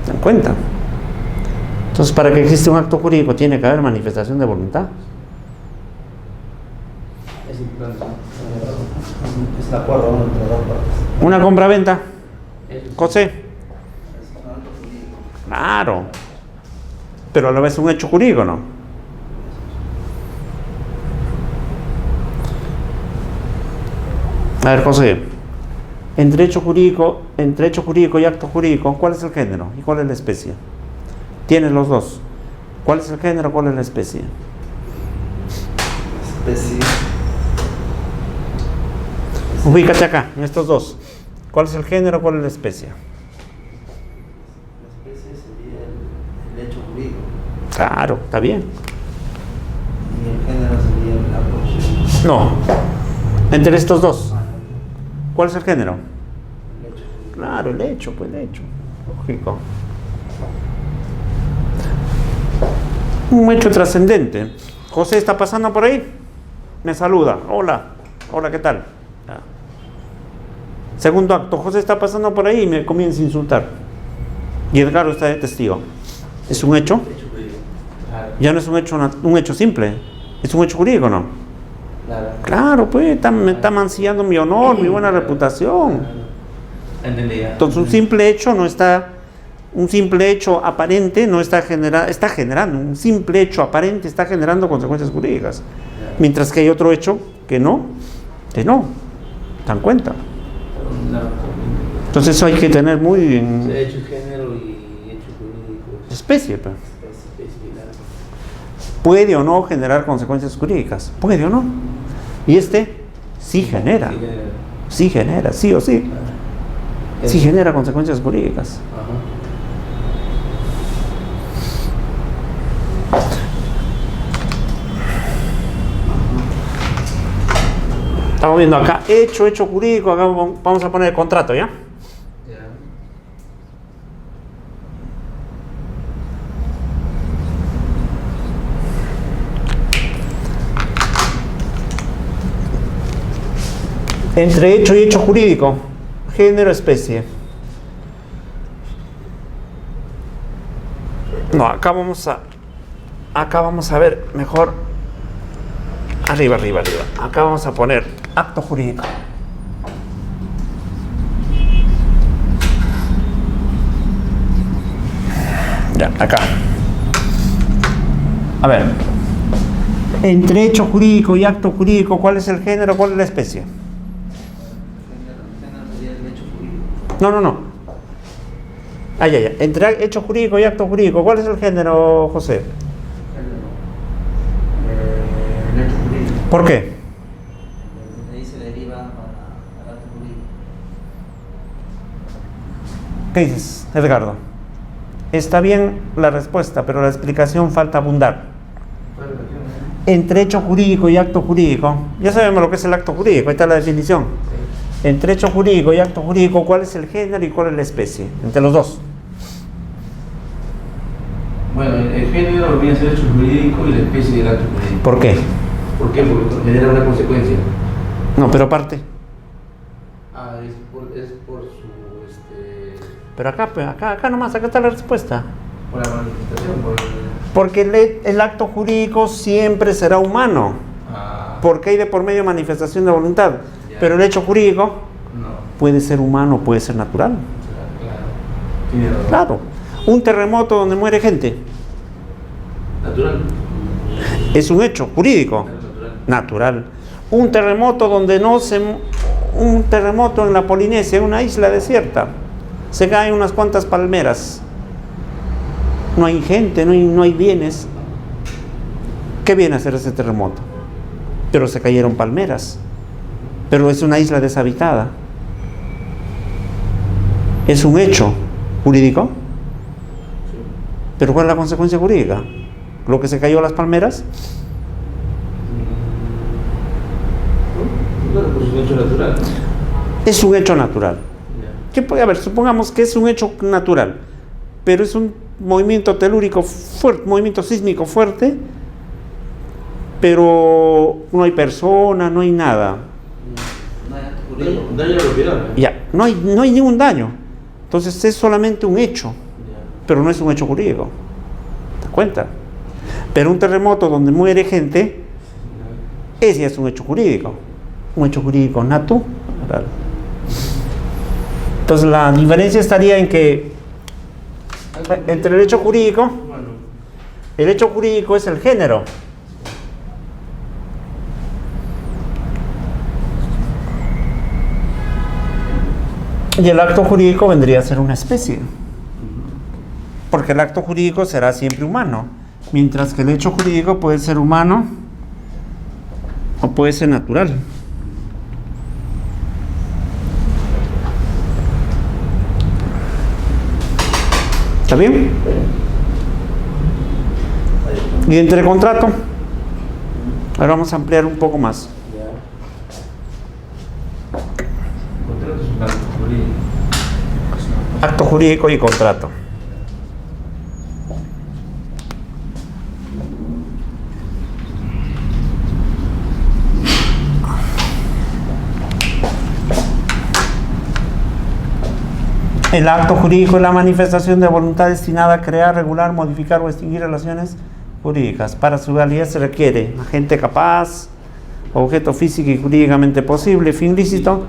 ¿Se dan cuenta? Entonces, para que exista un acto jurídico tiene que haber manifestación de voluntad. Es importante. Es un acuerdo entre dos partes. Una compra-venta, Eso sí. José. Es un acto jurídico. Claro. Pero a la vez un hecho jurídico, ¿no? A ver, José. Entre hecho jurídico y acto jurídico, ¿cuál es el género y cuál es la especie? Tienes los dos. ¿Cuál es el género? ¿Cuál es la especie? Especie. Ubícate acá, en estos dos. ¿Cuál es el género? ¿Cuál es la especie? La especie sería el hecho jurídico. Claro, está bien. Y el género sería el acto jurídico. No. Entre estos dos. ¿Cuál es el género? El hecho jurídico. Claro, el hecho, pues el hecho. Lógico. Un hecho trascendente. José está pasando por ahí. Me saluda. Hola. Hola, ¿qué tal? Ya. Segundo acto. José está pasando por ahí y me comienza a insultar. Y Edgardo está de testigo. ¿Es un hecho? Hecho jurídico. Claro. Ya no es un hecho simple. Es un hecho jurídico, ¿no? Claro. Claro, pues está mancillando mi honor, mi buena reputación. Entendí ya. Entonces un simple hecho aparente no está generando, un simple hecho aparente está generando consecuencias jurídicas. Mientras que hay otro hecho que no, dan cuenta. Entonces eso hay que tener muy bien. Hecho género y hecho jurídico. Especie, pues. Especie, claro. Puede o no generar consecuencias jurídicas, puede o no. Y sí genera, sí o sí. Sí genera consecuencias jurídicas. Ajá. Estamos viendo acá hecho jurídico, acá vamos a poner el contrato, ¿ya? Entre hecho y hecho jurídico, género, especie. No, acá vamos a ver mejor. Arriba. Acá vamos a poner acto jurídico. Ya, acá. A ver. Entre hecho jurídico y acto jurídico, ¿cuál es el género? ¿Cuál es la especie? No. Ya. Entre hecho jurídico y acto jurídico, ¿cuál es el género, José? El hecho jurídico. ¿Por qué? De ahí se deriva para el acto jurídico. ¿Qué dices, Edgardo? Está bien la respuesta, pero la explicación falta abundar. Entre hecho jurídico y acto jurídico, ya sabemos lo que es el acto jurídico, ahí está la definición. Entre hecho jurídico y acto jurídico, ¿cuál es el género y cuál es la especie? Entre los dos. Bueno, el género viene a ser hecho jurídico y la especie del acto jurídico. ¿Por qué? ¿Por qué? Porque genera una consecuencia. No, pero aparte. Es por su Pero acá nomás, acá está la respuesta. por la manifestación, Porque el acto jurídico siempre será humano. Porque hay de por medio manifestación de voluntad. Ya. Pero el hecho jurídico no. puede ser humano, puede ser natural. Claro. Tiene razón. Claro. Un terremoto donde muere gente Natural. es un hecho jurídico. Natural. Un terremoto un terremoto en la Polinesia, una isla desierta, se caen unas cuantas palmeras, no hay gente, no hay bienes. ¿Qué viene a hacer ese terremoto? Pero se cayeron palmeras, pero es una isla deshabitada. Es un hecho jurídico. Pero ¿cuál es la consecuencia jurídica? ¿Lo que se cayó las palmeras? Claro, pues es un hecho natural. Es un hecho natural. Ya. ¿Qué puede haber? Supongamos que es un hecho natural, pero es un movimiento telúrico fuerte, movimiento sísmico fuerte, pero no hay persona, no hay nada. No hay acto jurídico. Daño a la propiedad. Ya, no hay ningún daño. Entonces es solamente un hecho, pero no es un hecho jurídico. ¿Te das cuenta? Pero un terremoto donde muere gente, ese ya es un hecho jurídico. Un hecho jurídico natural. Entonces la diferencia estaría en que entre el hecho jurídico es el género. Y el acto jurídico vendría a ser una especie. Porque el acto jurídico será siempre humano, mientras que el hecho jurídico puede ser humano o puede ser natural. ¿Está bien? Y entre contrato, ahora vamos a ampliar un poco más. Contrato es un acto jurídico. Acto jurídico y contrato. El acto jurídico es la manifestación de voluntad destinada a crear, regular, modificar o extinguir relaciones jurídicas. Para su validez se requiere agente capaz, objeto físico y jurídicamente posible, fin lícito,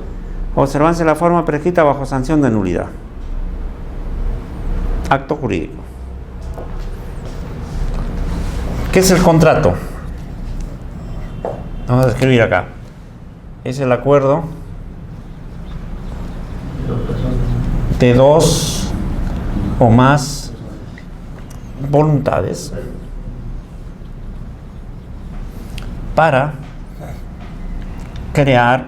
observancia de la forma prescrita bajo sanción de nulidad. Acto jurídico. ¿Qué es el contrato? Vamos a escribir acá. Es el acuerdo de dos o más voluntades para crear,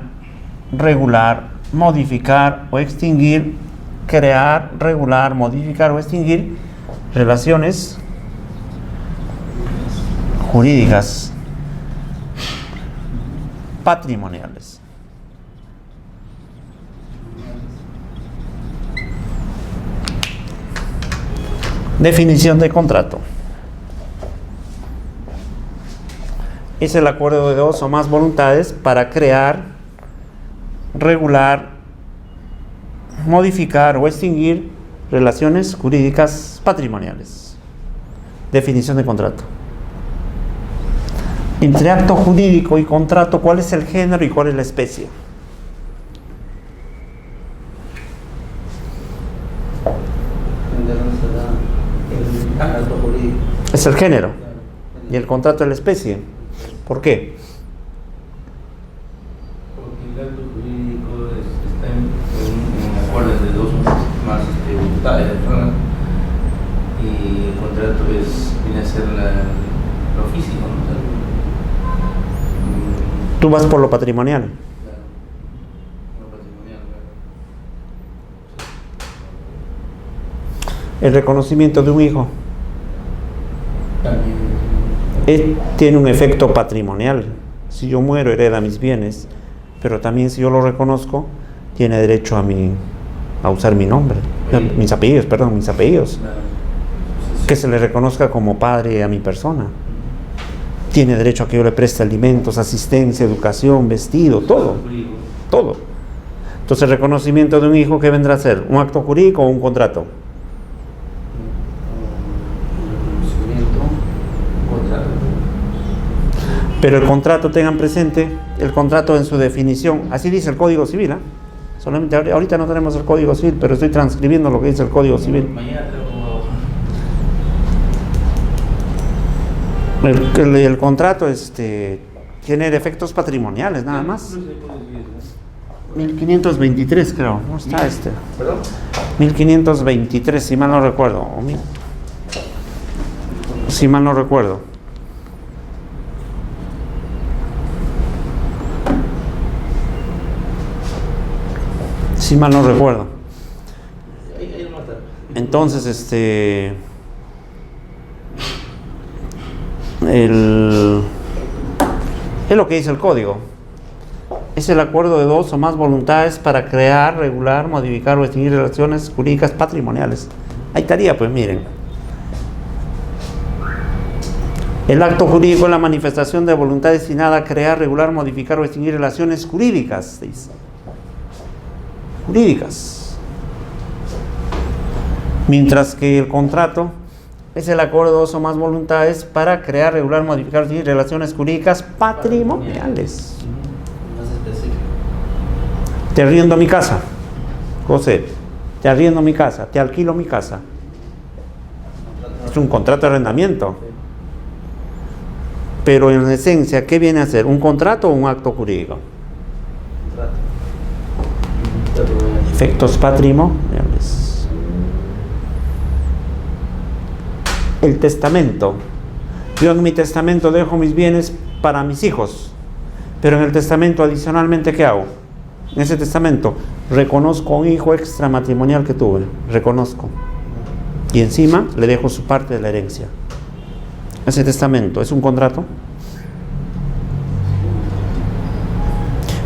regular, modificar o extinguir, crear, regular, modificar o extinguir relaciones jurídicas patrimoniales. Definición de contrato. Es el acuerdo de dos o más voluntades para crear, regular, modificar o extinguir relaciones jurídicas patrimoniales. Definición de contrato. Entre acto jurídico y contrato, ¿cuál es el género y cuál es la especie? El acto jurídico. Es el género y el contrato es la especie. ¿Por qué? Porque el acto jurídico está en acuerdos de dos más voluntades, ¿verdad? Y el contrato viene a ser lo físico, ¿no? Tú vas por lo patrimonial. Lo patrimonial, El reconocimiento de un hijo también. tiene un efecto patrimonial. Si yo muero, hereda mis bienes, pero también si yo lo reconozco, tiene derecho a usar mi nombre, mis apellidos, que se le reconozca como padre a mi persona. Tiene derecho a que yo le preste alimentos, asistencia, educación, vestido, todo. Entonces, el reconocimiento de un hijo, ¿qué vendrá a ser? ¿Un acto jurídico o un contrato? Pero el contrato, tengan presente, el contrato en su definición, así dice el Código Civil, ¿eh? Solamente ahorita no tenemos el Código Civil, pero estoy transcribiendo lo que dice el Código Civil. El contrato tiene efectos patrimoniales, nada más. 1523 creo, ¿no está ¿Perdón? 1523, si mal no recuerdo. Si mal no recuerdo. Si mal no recuerdo. Entonces, es lo que dice el código. Es el acuerdo de dos o más voluntades para crear, regular, modificar o extinguir relaciones jurídicas patrimoniales. Ahí estaría, pues miren. El acto jurídico es la manifestación de voluntad destinada a crear, regular, modificar o extinguir relaciones jurídicas, dice. Jurídicas. Mientras que el contrato es el acuerdo de dos o más voluntades para crear, regular, modificar o extinguir relaciones jurídicas patrimoniales. Te arriendo mi casa, José. Te arriendo mi casa, te alquilo mi casa. Es un contrato de arrendamiento. Pero en esencia, ¿qué viene a ser? ¿Un contrato o un acto jurídico? Efectos patrimoniales. El testamento. Yo en mi testamento dejo mis bienes para mis hijos, pero en el testamento adicionalmente, ¿qué hago? En ese testamento reconozco a un hijo extramatrimonial que tuve, reconozco, y encima le dejo su parte de la herencia. Ese testamento es un contrato.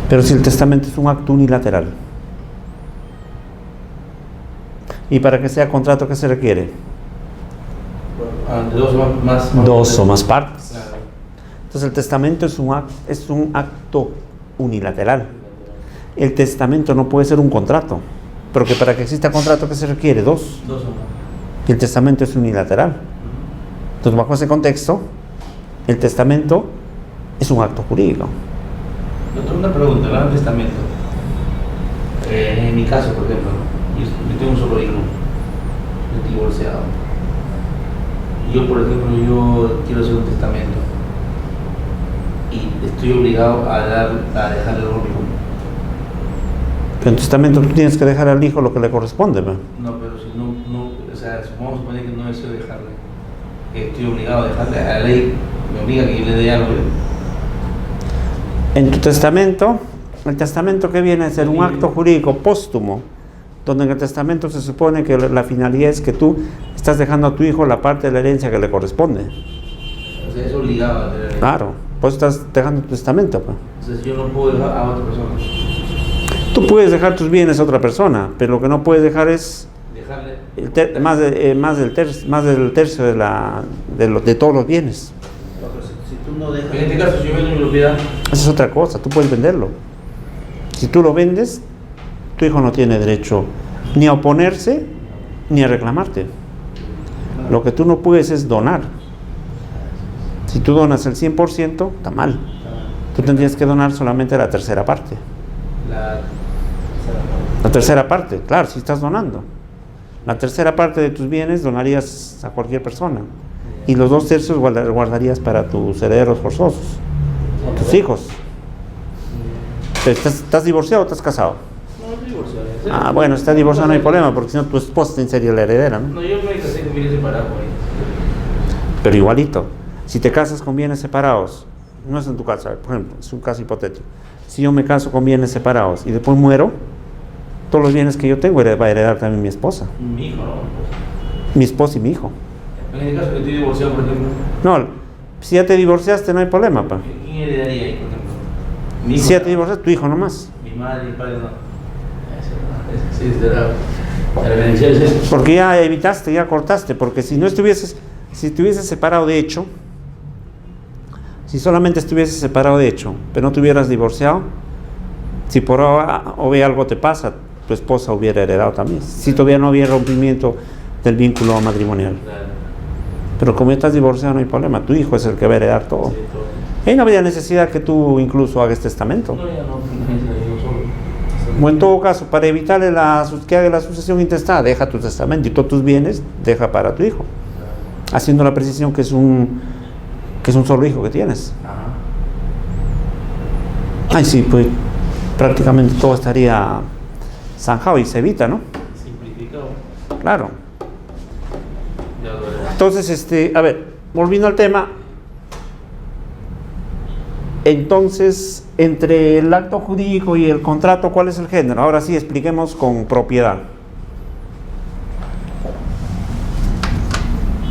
Pero si el testamento es un acto unilateral, y para que sea contrato, ¿qué se requiere? Dos o más partes. Claro. Entonces el testamento es un acto unilateral. El testamento no puede ser un contrato, porque para que exista contrato, ¿qué se requiere? Dos. Y el testamento es unilateral. Entonces, bajo ese contexto, el testamento es un acto jurídico. Una pregunta, ¿no? El testamento. En mi caso, por ejemplo, ¿no? Yo tengo un solo hijo, estoy divorciado. Yo, por ejemplo, yo quiero hacer un testamento y estoy obligado a dejarle algo a mi hijo. Pero en testamento tú tienes que dejar al hijo lo que le corresponde, ¿no? No, pero si no, o sea, vamos a suponer que no deseo dejarle, que estoy obligado a dejarle, a la ley me obliga a que yo le dé algo. En tu testamento, el testamento que viene a ser un acto jurídico póstumo, donde en el testamento se supone que la finalidad es que tú estás dejando a tu hijo la parte de la herencia que le corresponde. O sea, es obligado a tener. Claro, pues estás dejando tu testamento, pues. O sea, si yo no puedo dejar a otra persona. Tú puedes dejar tus bienes a otra persona, pero lo que no puedes dejar es Dejarle. más del tercio de todos los bienes. Si tú no dejas. En este caso, si yo vendo mi propiedad. Esa es otra cosa, tú puedes venderlo. Si tú lo vendes, tu hijo no tiene derecho ni a oponerse ni a reclamarte. Lo que tú no puedes es donar. Si tú donas el 100%, está mal. Tú tendrías que donar solamente la tercera parte. La tercera parte, claro, si estás donando. La tercera parte de tus bienes donarías a cualquier persona. Y los 2/3 guardarías para tus herederos forzosos, tus hijos. ¿Estás divorciado o estás casado? No, estoy divorciado. Ah, bueno, si estás divorciado no hay problema, porque si no tu esposa sería la heredera, ¿no? No, yo me casé con bienes separados por ahí. Pero igualito, si te casas con bienes separados, no es en tu caso, por ejemplo, es un caso hipotético. Si yo me caso con bienes separados y después muero, todos los bienes que yo tengo va a heredar también mi esposa. Mi hijo, ¿no? Mi esposa y mi hijo. En el caso que estoy divorciado, por ejemplo. No, si ya te divorciaste no hay problema, pa. ¿Quién heredaría ahí, por ejemplo? Mi hijo. Si ya te divorciaste, tu hijo nomás. Mi madre y mi padre no. Sí, será. La beneficia es eso. Porque ya evitaste, ya cortaste, porque si no estuvieses, si estuvieses separado de hecho, si solamente estuvieses separado de hecho, pero no te hubieras divorciado, si por A o B algo te pasa, tu esposa hubiera heredado también, si todavía no había rompimiento del vínculo matrimonial. Claro. Pero como ya estás divorciado no hay problema, tu hijo es el que va a heredar todo. Sí, todo. Y no había necesidad que tú incluso hagas testamento. No, ya no, yo solo. O en todo caso, para evitarle que haga la sucesión intestada, deja tu testamento y todos tus bienes deja para tu hijo, haciendo la precisión que es un solo hijo que tienes. Ajá. Ay, sí, pues prácticamente todo estaría zanjado y se evita, ¿no? Simplificado. Claro. Ya lo veré. Entonces, a ver, volviendo al tema, entonces, entre el acto jurídico y el contrato, ¿cuál es el género? Ahora sí, expliquemos con propiedad.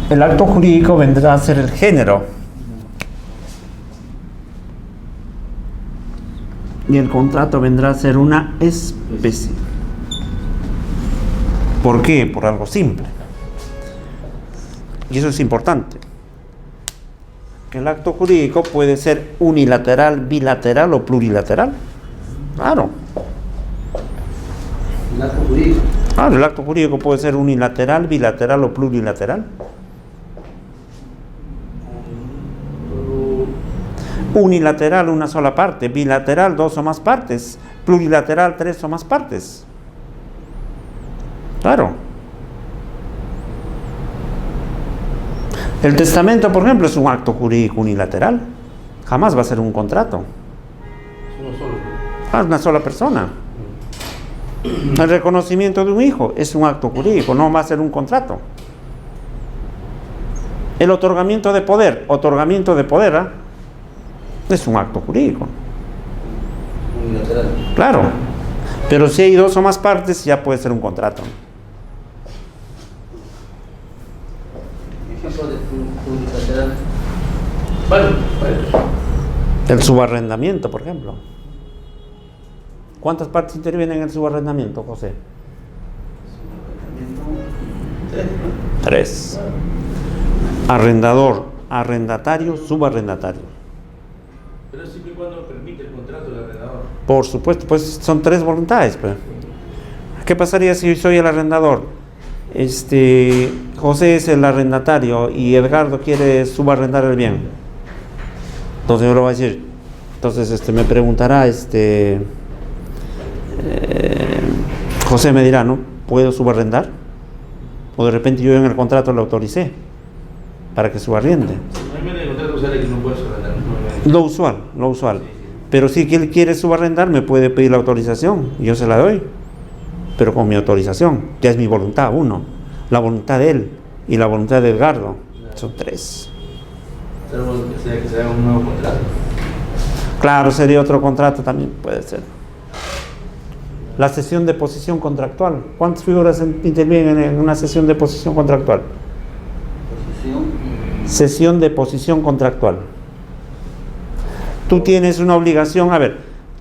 El acto jurídico vendrá a ser el género. Y el contrato vendrá a ser una especie. ¿Por qué? Por algo simple. Y eso es importante. Que el acto jurídico puede ser unilateral, bilateral o plurilateral. Claro. El acto jurídico. Claro, el acto jurídico puede ser unilateral, bilateral o plurilateral. Unilateral, una sola parte. Bilateral, 2 o más partes. Plurilateral, 3 o más partes. Claro. El testamento, por ejemplo, es un acto jurídico unilateral. Jamás va a ser un contrato. Es uno solo. Es una sola persona. El reconocimiento de un hijo es un acto jurídico, no va a ser un contrato. El otorgamiento de poder, ¿ah? Es un acto jurídico. Unilateral. Claro. Pero si hay 2 o más partes, ya puede ser un contrato. Ejemplo de plurilateral. Vale. El subarrendamiento, por ejemplo. ¿Cuántas partes intervienen en el subarrendamiento, José? 3. Arrendador, arrendatario, subarrendatario. Pero siempre y cuando permite el contrato del arrendador. Por supuesto, pues son 3 voluntades. Pues. ¿Qué pasaría si soy el arrendador? José es el arrendatario y Edgardo quiere subarrendar el bien. Entonces yo le voy a decir, Entonces me preguntará José me dirá, ¿no? ¿Puedo subarrendar? O de repente yo en el contrato lo autoricé para que subarriende. Normalmente en el contrato sale que no puedes subarrendar. Lo usual. Pero si él quiere subarrendar, me puede pedir la autorización, y yo se la doy, pero con mi autorización, ya es mi voluntad, uno, la voluntad de él y la voluntad de Edgardo, son 3. Salvo que se haga un nuevo contrato. Claro, sería otro contrato también, puede ser. La cesión de posición contractual. ¿Cuántas figuras intervienen en una cesión de posición contractual? Cesión de posición contractual. Tú tienes una obligación,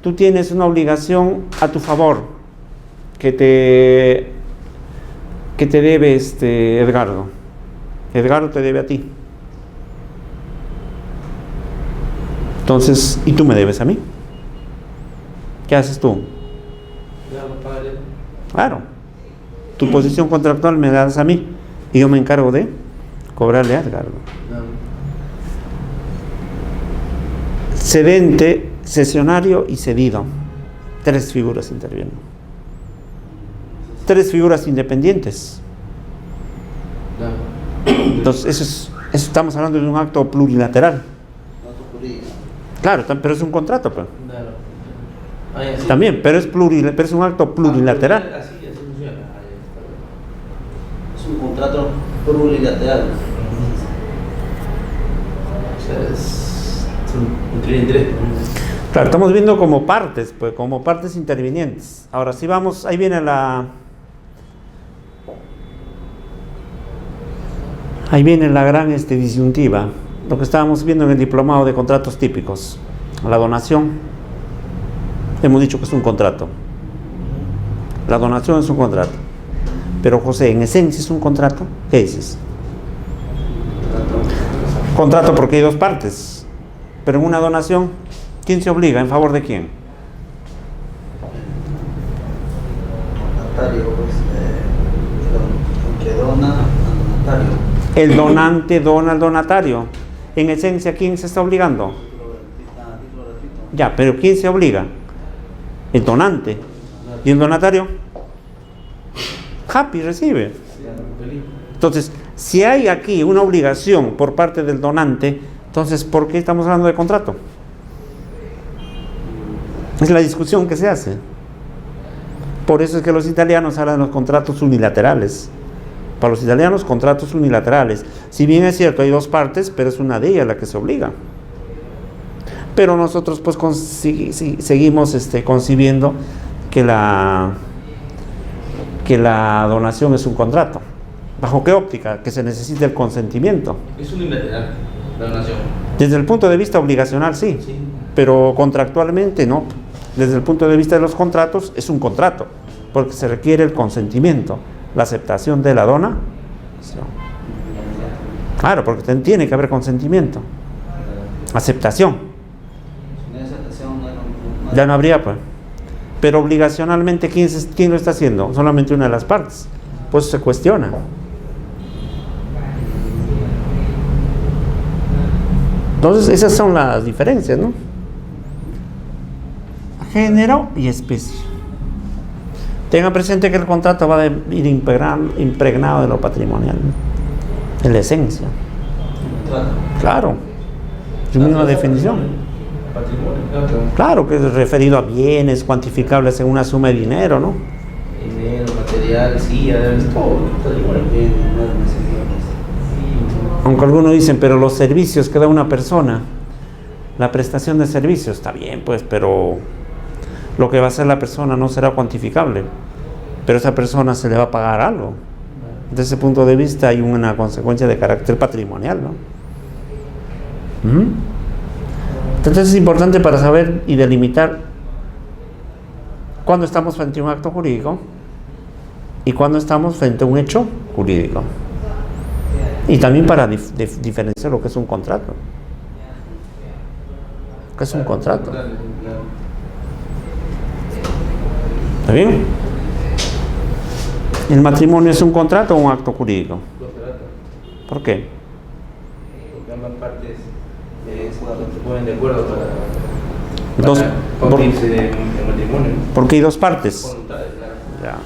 tú tienes una obligación a tu favor que te debe Edgardo. Edgardo te debe a ti. Entonces, y tú me debes a mí. ¿Qué haces tú? Claro, tu posición contractual me das a mí y yo me encargo de cobrarle a Edgardo. Cedente, cesionario y cedido. 3 figuras intervienen. 3 figuras independientes. Entonces, eso estamos hablando de un acto plurilateral. Claro, pero es un contrato, pues. También, pero es un acto plurilateral. Así funciona. Es un contrato plurilateral. O sea, es un 3. Claro, estamos viendo como partes, pues, como partes intervinientes. Ahora, si vamos, ahí viene la gran disyuntiva, lo que estábamos viendo en el diplomado de contratos típicos. La donación. Hemos dicho que es un contrato. La donación es un contrato. Pero José, en esencia es un contrato. ¿Qué dices? Contrato porque hay 2 partes. Pero en una donación, ¿quién se obliga? ¿En favor de quién? Donatario, el que dona al donatario. El donante dona al donatario. En esencia, ¿quién se está obligando? Ya, pero ¿quién se obliga? El donante. ¿Y el donatario? Happy recibe. Entonces, si hay aquí una obligación por parte del donante, entonces, ¿por qué estamos hablando de contrato? Es la discusión que se hace. Por eso es que los italianos hablan de los contratos unilaterales. Para los italianos, contratos unilaterales. Si bien es cierto, hay 2 partes, pero es una de ellas la que se obliga. Pero nosotros pues seguimos concibiendo que la donación es un contrato. ¿Bajo qué óptica? Que se necesita el consentimiento. Es unilateral la donación. Desde el punto de vista obligacional sí, pero contractualmente no. Desde el punto de vista de los contratos es un contrato, porque se requiere el consentimiento, la aceptación de la donación. Claro, porque tiene que haber consentimiento, aceptación. Ya no habría, pues. Pero obligacionalmente, ¿quién lo está haciendo? Solamente una de las partes. Pues se cuestiona. Entonces, esas son las diferencias, ¿no? Género y especie. Tengan presente que el contrato va a ir impregnado de lo patrimonial, ¿no? En la esencia. Claro. Es una definición. Claro, que es referido a bienes cuantificables en una suma de dinero, ¿no? Dinero, material, sillas, todo. Aunque algunos dicen, pero los servicios que da una persona, la prestación de servicios, está bien, pues, pero lo que va a hacer la persona no será cuantificable, pero a esa persona se le va a pagar algo. Desde ese punto de vista hay una consecuencia de carácter patrimonial, ¿no? Entonces es importante para saber y delimitar cuándo estamos frente a un acto jurídico y cuándo estamos frente a un hecho jurídico. Y también para diferenciar lo que es un contrato. ¿Qué es un contrato? ¿Está bien? ¿El matrimonio es un contrato o un acto jurídico? ¿Por qué? Porque ambas partes se ponen de acuerdo para... Dos, Para unirse en matrimonio. porque hay dos partes. Voluntades, claro. Ya.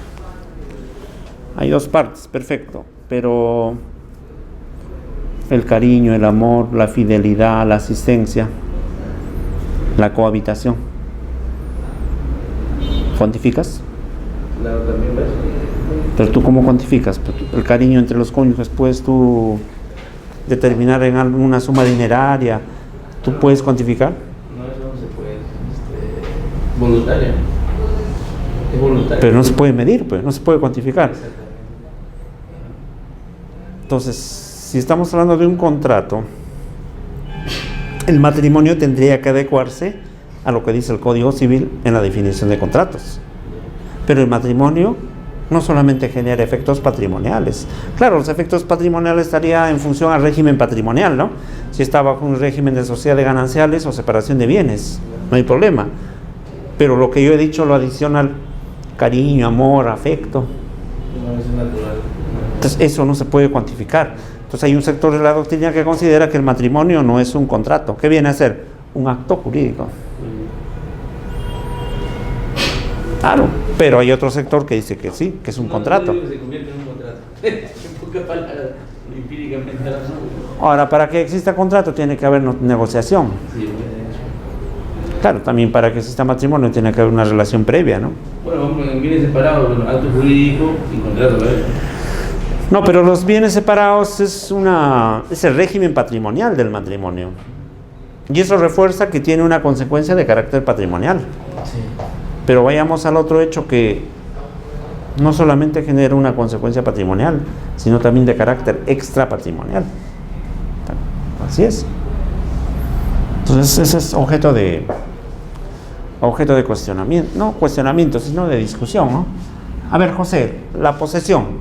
Hay dos partes, perfecto. Pero el cariño, el amor, la fidelidad, la asistencia, la cohabitación. ¿Cuantificas? Claro, también ves. Pero tú, ¿cómo cuantificas? El cariño entre los cónyuges, ¿puedes tú determinar en alguna suma dineraria? ¿Tú puedes cuantificar? No, eso no se puede. Voluntaria. Es voluntaria. Pero no se puede medir, pues, no se puede cuantificar. Exactamente. Entonces, si estamos hablando de un contrato, el matrimonio tendría que adecuarse a lo que dice el Código Civil en la definición de contratos. Pero el matrimonio no solamente genera efectos patrimoniales. Claro, los efectos patrimoniales estarían en función al régimen patrimonial, ¿no? Si está bajo un régimen de sociedad de gananciales o separación de bienes, no hay problema. Pero lo que yo he dicho, lo adicional, cariño, amor, afecto, No, es natural. entonces eso no se puede cuantificar. Entonces hay un sector de la doctrina que considera que el matrimonio no es un contrato. ¿Qué viene a ser? Un acto jurídico. Claro, pero hay otro sector que dice que sí, que es un contrato. No digo que se convierte en un contrato. En pocas palabras, empíricamente hablando. Ahora, para que exista contrato tiene que haber negociación. Sí, Claro, también para que exista matrimonio tiene que haber una relación previa, ¿no? bueno, vamos en bienes separados, bueno, acto jurídico y contrato, ¿verdad? No, pero los bienes separados es el régimen patrimonial del matrimonio. Y eso refuerza que tiene una consecuencia de carácter patrimonial. Sí. Pero vayamos al otro hecho que no solamente genera una consecuencia patrimonial, sino también de carácter extrapatrimonial. Así es. Entonces ese es objeto de cuestionamiento, no cuestionamiento, sino de discusión, ¿no? A ver, José, la posesión,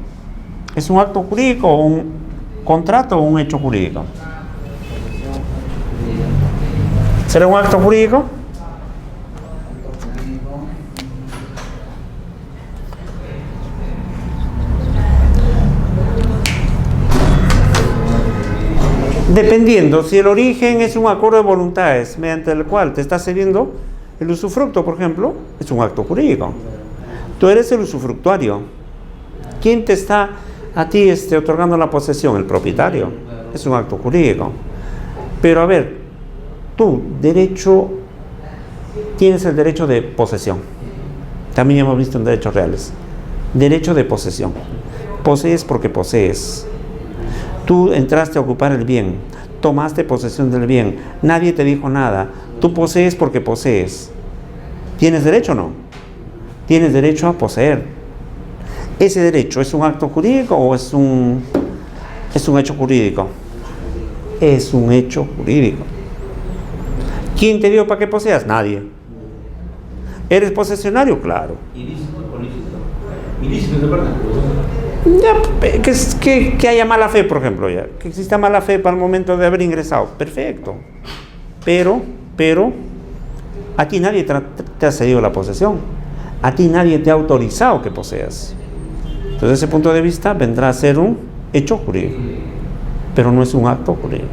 ¿es un acto jurídico o un contrato o un hecho jurídico? ¿Será un acto jurídico? Dependiendo, si el origen es un acuerdo de voluntades mediante el cual te está cediendo el usufructo, por ejemplo, es un acto jurídico. Tú eres el usufructuario. ¿Quién te está a ti otorgando la posesión? El propietario. Es un acto jurídico. Pero a ver, tú, tienes el derecho de posesión. También hemos visto en derechos reales. Derecho de posesión. Posees porque posees. Tú entraste a ocupar el bien, tomaste posesión del bien, nadie te dijo nada, tú posees porque posees. ¿Tienes derecho o no? Tienes derecho a poseer. ¿Ese derecho es un acto jurídico o es un hecho jurídico? Es un hecho jurídico. ¿Quién te dio para que poseas? Nadie. ¿Eres posesionario? Claro. ¿Ilícito o lícito? Ilícito de parte. Ya, que haya mala fe, por ejemplo, ya. Que exista mala fe para el momento de haber ingresado. Perfecto. Pero, a ti nadie te ha cedido la posesión. A ti nadie te ha autorizado que poseas. Entonces, desde ese punto de vista, vendrá a ser un hecho jurídico. Pero no es un acto jurídico.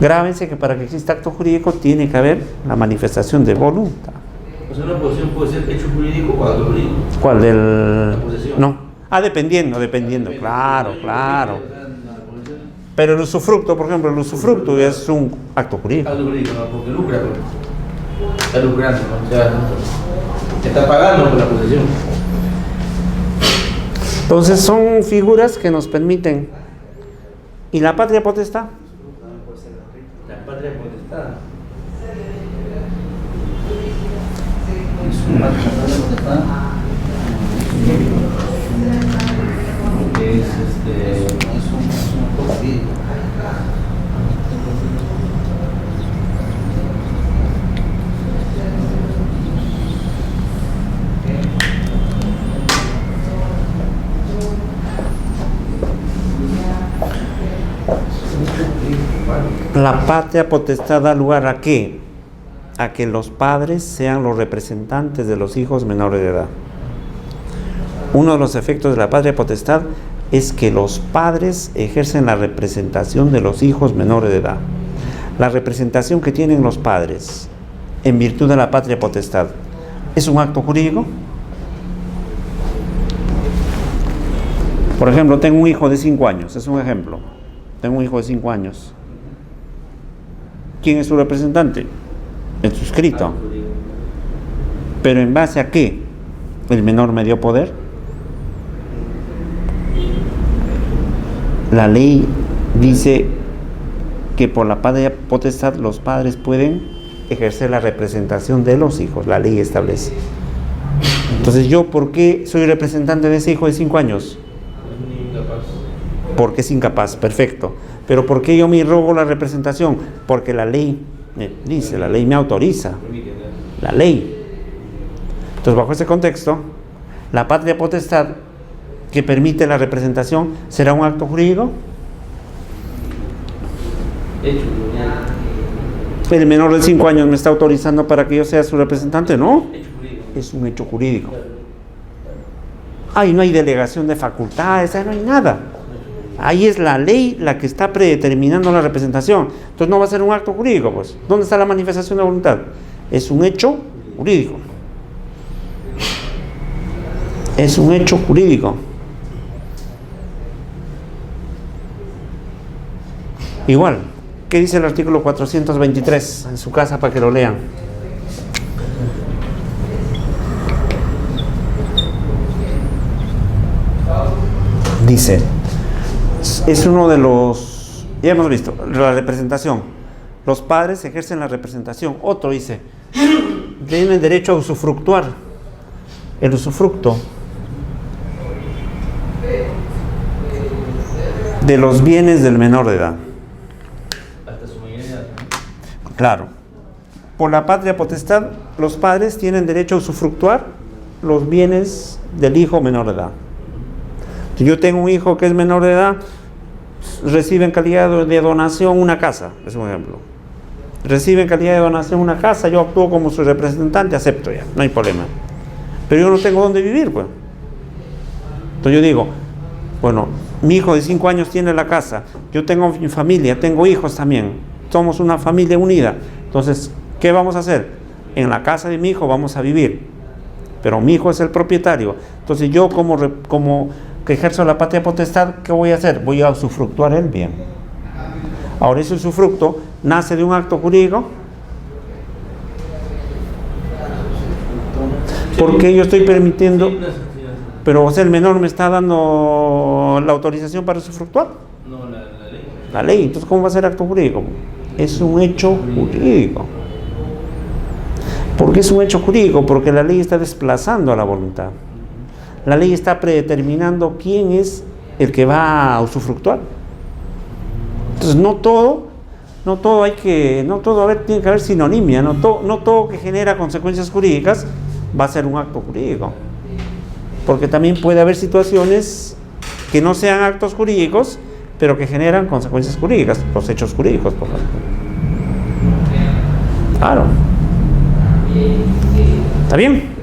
Grábense que para que exista acto jurídico tiene que haber la manifestación de voluntad. O sea, una posesión puede ser hecho jurídico o acto jurídico. ¿Cuál? La posesión. No. Dependiendo. Claro. Pero el usufructo, por ejemplo, es un acto jurídico. Acto jurídico, no, porque lucra, pues. Está lucrando, ¿no? O sea, está pagando por la posesión. Entonces son figuras que nos permiten. ¿Y la patria potestad? La patria potestad. Es un acto es un acto jurídico. La patria potestad da lugar ¿a qué? A que los padres sean los representantes de los hijos menores de edad. Uno de los efectos de la patria potestad es que los padres ejercen la representación de los hijos menores de edad. La representación que tienen los padres en virtud de la patria potestad, ¿es un acto jurídico? Por ejemplo, tengo un hijo de 5 años, es un ejemplo. Tengo un hijo de 5 años. ¿Quién es su representante? El suscrito. ¿Pero en base a qué? ¿El menor me dio poder? La ley dice que por la patria potestad los padres pueden ejercer la representación de los hijos. La ley establece. Entonces, ¿yo por qué soy representante de ese hijo de 5 años? Porque es incapaz, perfecto. Pero ¿por qué yo me rogo la representación? Porque la ley me dice, la ley me autoriza. La ley. Entonces, bajo ese contexto, la patria potestad que permite la representación, ¿será un acto jurídico? ¿El menor de 5 años me está autorizando para que yo sea su representante? No. Es un hecho jurídico. Ahí no hay delegación de facultades, ahí no hay nada. Ahí es la ley la que está predeterminando la representación. Entonces no va a ser un acto jurídico, pues. ¿Dónde está la manifestación de voluntad? Es un hecho jurídico. Es un hecho jurídico. Igual, ¿qué dice el artículo 423 en su casa para que lo lean? Dice, es uno de los, ya hemos visto, la representación. Los padres ejercen la representación. Otro dice, tienen derecho a usufructuar. El usufructo de los bienes del menor de edad. Hasta su mayoría. Claro. Por la patria potestad, los padres tienen derecho a usufructuar los bienes del hijo menor de edad. Si yo tengo un hijo que es menor de edad, recibe en calidad de donación una casa, es un ejemplo. Recibe en calidad de donación una casa, yo actúo como su representante, acepto ya, no hay problema. Pero yo no tengo dónde vivir, pues. Entonces yo digo, bueno, mi hijo de 5 años tiene la casa, yo tengo mi familia, tengo hijos también, somos una familia unida. Entonces, ¿qué vamos a hacer? En la casa de mi hijo vamos a vivir, pero mi hijo es el propietario. Entonces yo como que ejerzo la patria potestad, ¿qué voy a hacer? Voy a usufructuar el bien. Ahora, ese usufructo nace de un acto jurídico. Porque yo estoy permitiendo, pero o sea, el menor me está dando la autorización para usufructuar. No, la ley. La ley, entonces ¿cómo va a ser acto jurídico? Es un hecho jurídico. ¿Por qué es un hecho jurídico? Porque la ley está desplazando a la voluntad. La ley está predeterminando quién es el que va a usufructuar. Entonces no todo tiene que haber sinonimia, no todo que genera consecuencias jurídicas va a ser un acto jurídico. Porque también puede haber situaciones que no sean actos jurídicos, pero que generan consecuencias jurídicas, los hechos jurídicos, por ejemplo. Claro. ¿Está bien?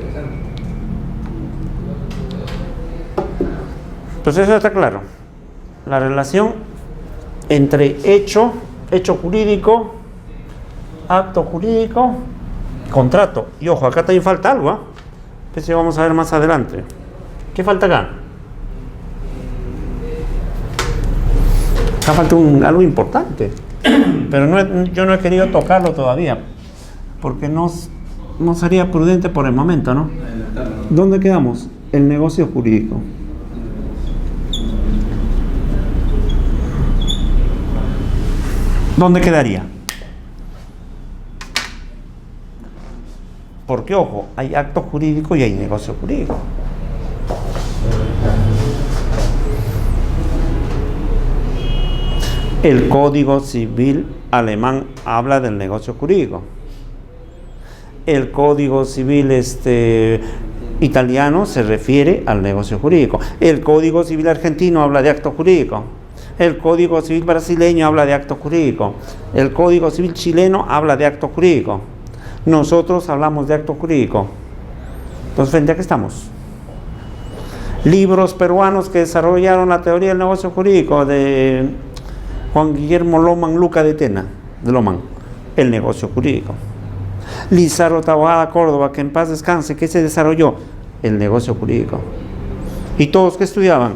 Pues eso está claro. La relación entre hecho jurídico, acto jurídico, contrato. Y ojo, acá también falta algo, ¿eh? Eso vamos a ver más adelante. ¿Qué falta acá? Acá falta algo importante. Pero yo no he querido tocarlo todavía, porque no sería prudente por el momento, ¿no? ¿Dónde quedamos? El negocio jurídico. ¿Dónde quedaría? Porque, ojo, hay acto jurídico y hay negocio jurídico. El Código Civil alemán habla del negocio jurídico. El Código Civil italiano se refiere al negocio jurídico. El Código Civil argentino habla de acto jurídico. El Código Civil brasileño habla de acto jurídico. El Código Civil chileno habla de acto jurídico. Nosotros hablamos de acto jurídico. Entonces, ¿frente a qué estamos? Libros peruanos que desarrollaron la teoría del negocio jurídico de Juan Guillermo Loman Luca de Tena, de Loman, el negocio jurídico. Lizardo Taboada Córdoba, que en paz descanse, ¿qué se desarrolló? El negocio jurídico. ¿Y todos qué estudiaban?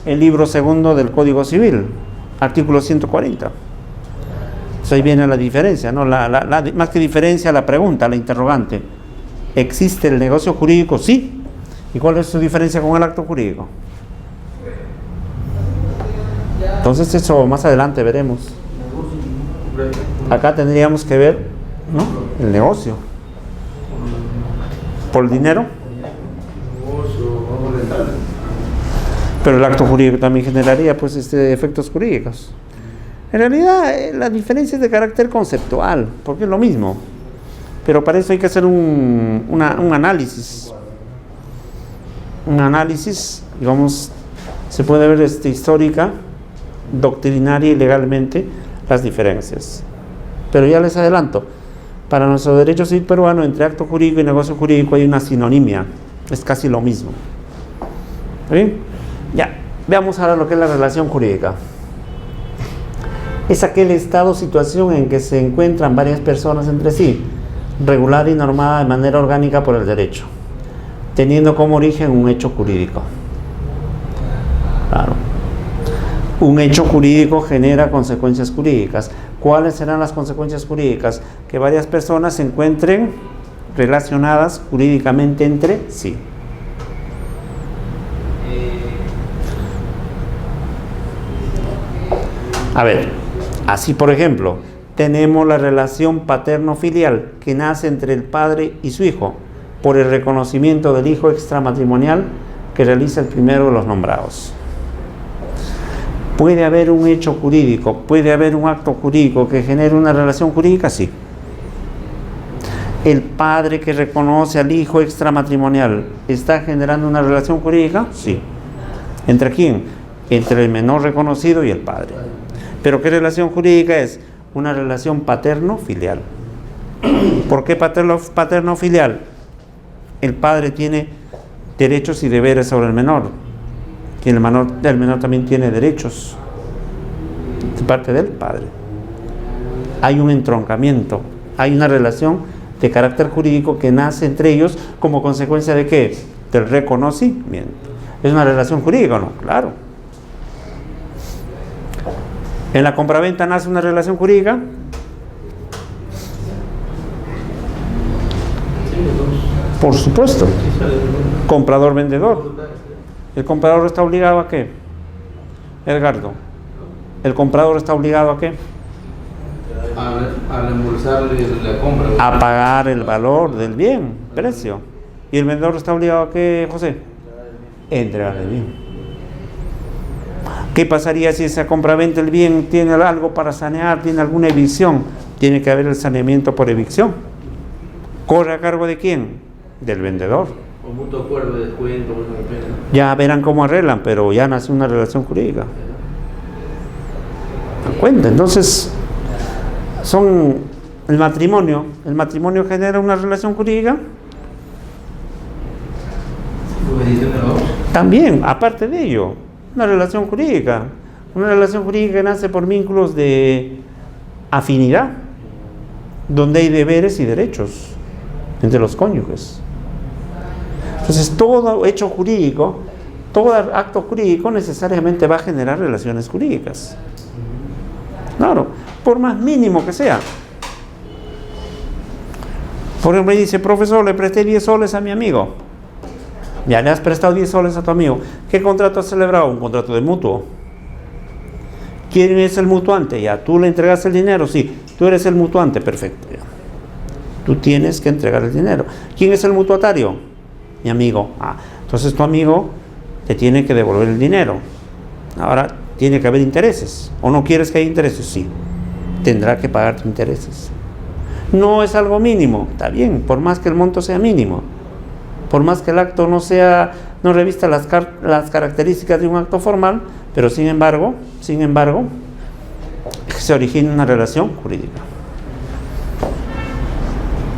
El libro segundo del Código Civil, artículo 140. Entonces ahí viene la diferencia, ¿no? Más que diferencia, la pregunta, la interrogante. ¿Existe el negocio jurídico? Sí. ¿Y cuál es su diferencia con el acto jurídico? Entonces eso más adelante veremos. Acá tendríamos que ver, ¿no?, el negocio. ¿Por el dinero? Pero el acto jurídico también generaría pues efectos jurídicos. En realidad la diferencia es de carácter conceptual, porque es lo mismo. Pero para eso hay que hacer un análisis. Un análisis, digamos, se puede ver histórica, doctrinaria y legalmente las diferencias. Pero ya les adelanto, para nuestro derecho civil peruano, entre acto jurídico y negocio jurídico hay una sinonimia, es casi lo mismo. ¿Está bien? Ya, veamos ahora lo que es la relación jurídica. Es aquel estado o situación en que se encuentran varias personas entre sí, regulada y normada de manera orgánica por el derecho, teniendo como origen un hecho jurídico. Claro. Un hecho jurídico genera consecuencias jurídicas. ¿Cuáles serán las consecuencias jurídicas? Que varias personas se encuentren relacionadas jurídicamente entre sí. A ver, así por ejemplo, tenemos la relación paterno-filial que nace entre el padre y su hijo por el reconocimiento del hijo extramatrimonial que realiza el primero de los nombrados. ¿Puede haber un hecho jurídico? ¿Puede haber un acto jurídico que genere una relación jurídica? Sí. ¿El padre que reconoce al hijo extramatrimonial está generando una relación jurídica? Sí. ¿Entre quién? Entre el menor reconocido y el padre. ¿Pero qué relación jurídica es? Una relación paterno-filial. ¿Por qué paterno-filial? El padre tiene derechos y deberes sobre el menor. Y el menor también tiene derechos de parte del padre. Hay un entroncamiento, hay una relación de carácter jurídico que nace entre ellos como consecuencia de ¿qué? Del reconocimiento. ¿Es una relación jurídica o no? Claro. ¿En la compraventa nace una relación jurídica? Por supuesto. Comprador-vendedor. ¿El comprador está obligado a qué? Edgardo. ¿El comprador está obligado a qué? A reembolsarle la compra. A pagar el valor del bien, precio. ¿Y el vendedor está obligado a qué, José? Entregarle el bien. ¿Qué pasaría si esa compraventa el bien tiene algo para sanear, tiene alguna evicción? Tiene que haber el saneamiento por evicción. ¿Corre a cargo de quién? Del vendedor. O mutuo acuerdo de descuento. Ya verán cómo arreglan, pero ya nace una relación jurídica. ¿Me cuenta? Entonces, son el matrimonio. ¿El matrimonio genera una relación jurídica? También, aparte de ello, una relación jurídica. Una relación jurídica que nace por vínculos de afinidad, donde hay deberes y derechos entre los cónyuges. Entonces, todo hecho jurídico, todo acto jurídico necesariamente va a generar relaciones jurídicas. Claro, por más mínimo que sea. Por ejemplo, dice, profesor, le presté 10 soles a mi amigo. Ya le has prestado 10 soles a tu amigo. ¿Qué contrato has celebrado? Un contrato de mutuo. ¿Quién es el mutuante? Ya, tú le entregas el dinero. Sí, tú eres el mutuante. Perfecto. Ya. Tú tienes que entregar el dinero. ¿Quién es el mutuatario? Mi amigo. Entonces tu amigo te tiene que devolver el dinero. Ahora tiene que haber intereses. ¿O no quieres que haya intereses? Sí. Tendrá que pagarte intereses. No es algo mínimo. Está bien, por más que el monto sea mínimo. Por más que el acto no revista las características de un acto formal, pero sin embargo, se origina una relación jurídica.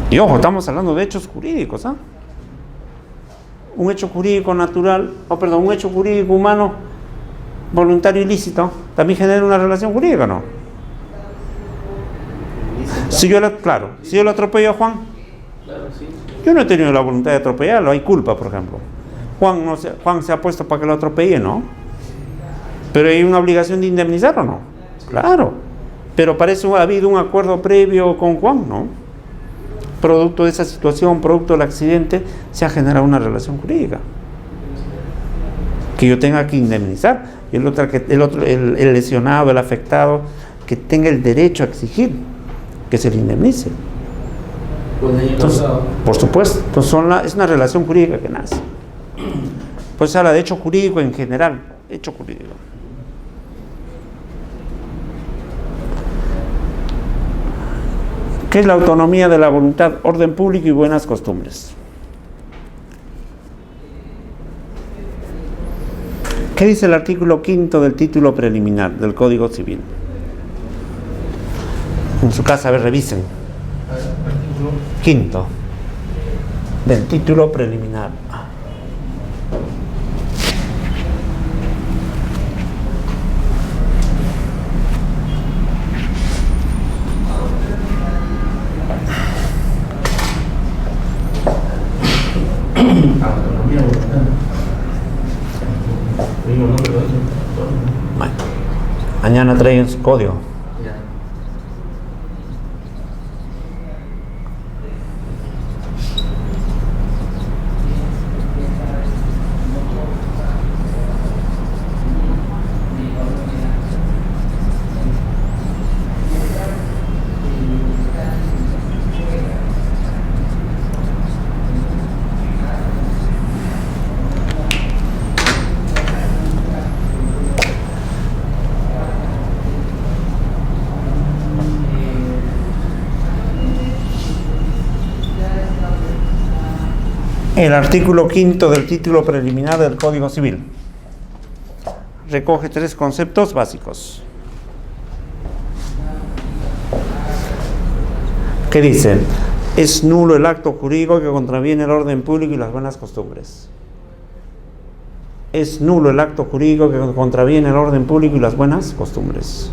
Y ojo, estamos hablando de hechos jurídicos, ¿ah? Un hecho jurídico natural, un hecho jurídico humano, voluntario ilícito, también genera una relación jurídica, ¿no? Si yo lo atropello a Juan, Claro, sí. yo no he tenido la voluntad de atropellarlo, hay culpa, por ejemplo. Juan se ha puesto para que lo atropelle, ¿no? Pero hay una obligación de indemnizar, ¿o no? Claro. Pero para eso ha habido un acuerdo previo con Juan, ¿no? Producto de esa situación, producto del accidente, se ha generado una relación jurídica que yo tenga que indemnizar, y el lesionado, el afectado, que tenga el derecho a exigir que se le indemnice. Entonces, por supuesto, entonces es una relación jurídica que nace. Pues se habla de hecho jurídico en general, hecho jurídico. ¿Qué es la autonomía de la voluntad, orden público y buenas costumbres? ¿Qué dice el artículo 5 del título preliminar del Código Civil? En su casa, a ver, revisen. Artículo 5 del título preliminar. autonomía voluntaria. Mismo nombre lo dice. Bueno, mañana traigan su código. Ya. El artículo 5 del título preliminar del Código Civil recoge 3 conceptos básicos. ¿Qué dice? Es nulo el acto jurídico que contraviene el orden público y las buenas costumbres. Es nulo el acto jurídico que contraviene el orden público y las buenas costumbres.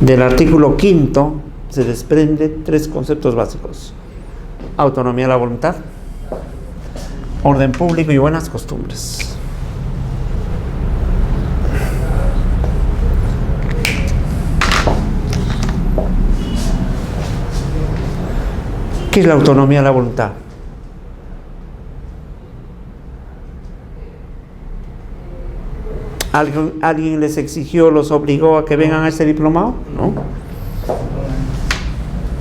Del artículo 5 se desprende 3 conceptos básicos: autonomía de la voluntad, orden público y buenas costumbres. ¿Qué es la autonomía de la voluntad? ¿Alguien les exigió, los obligó a que vengan a este diplomado? No.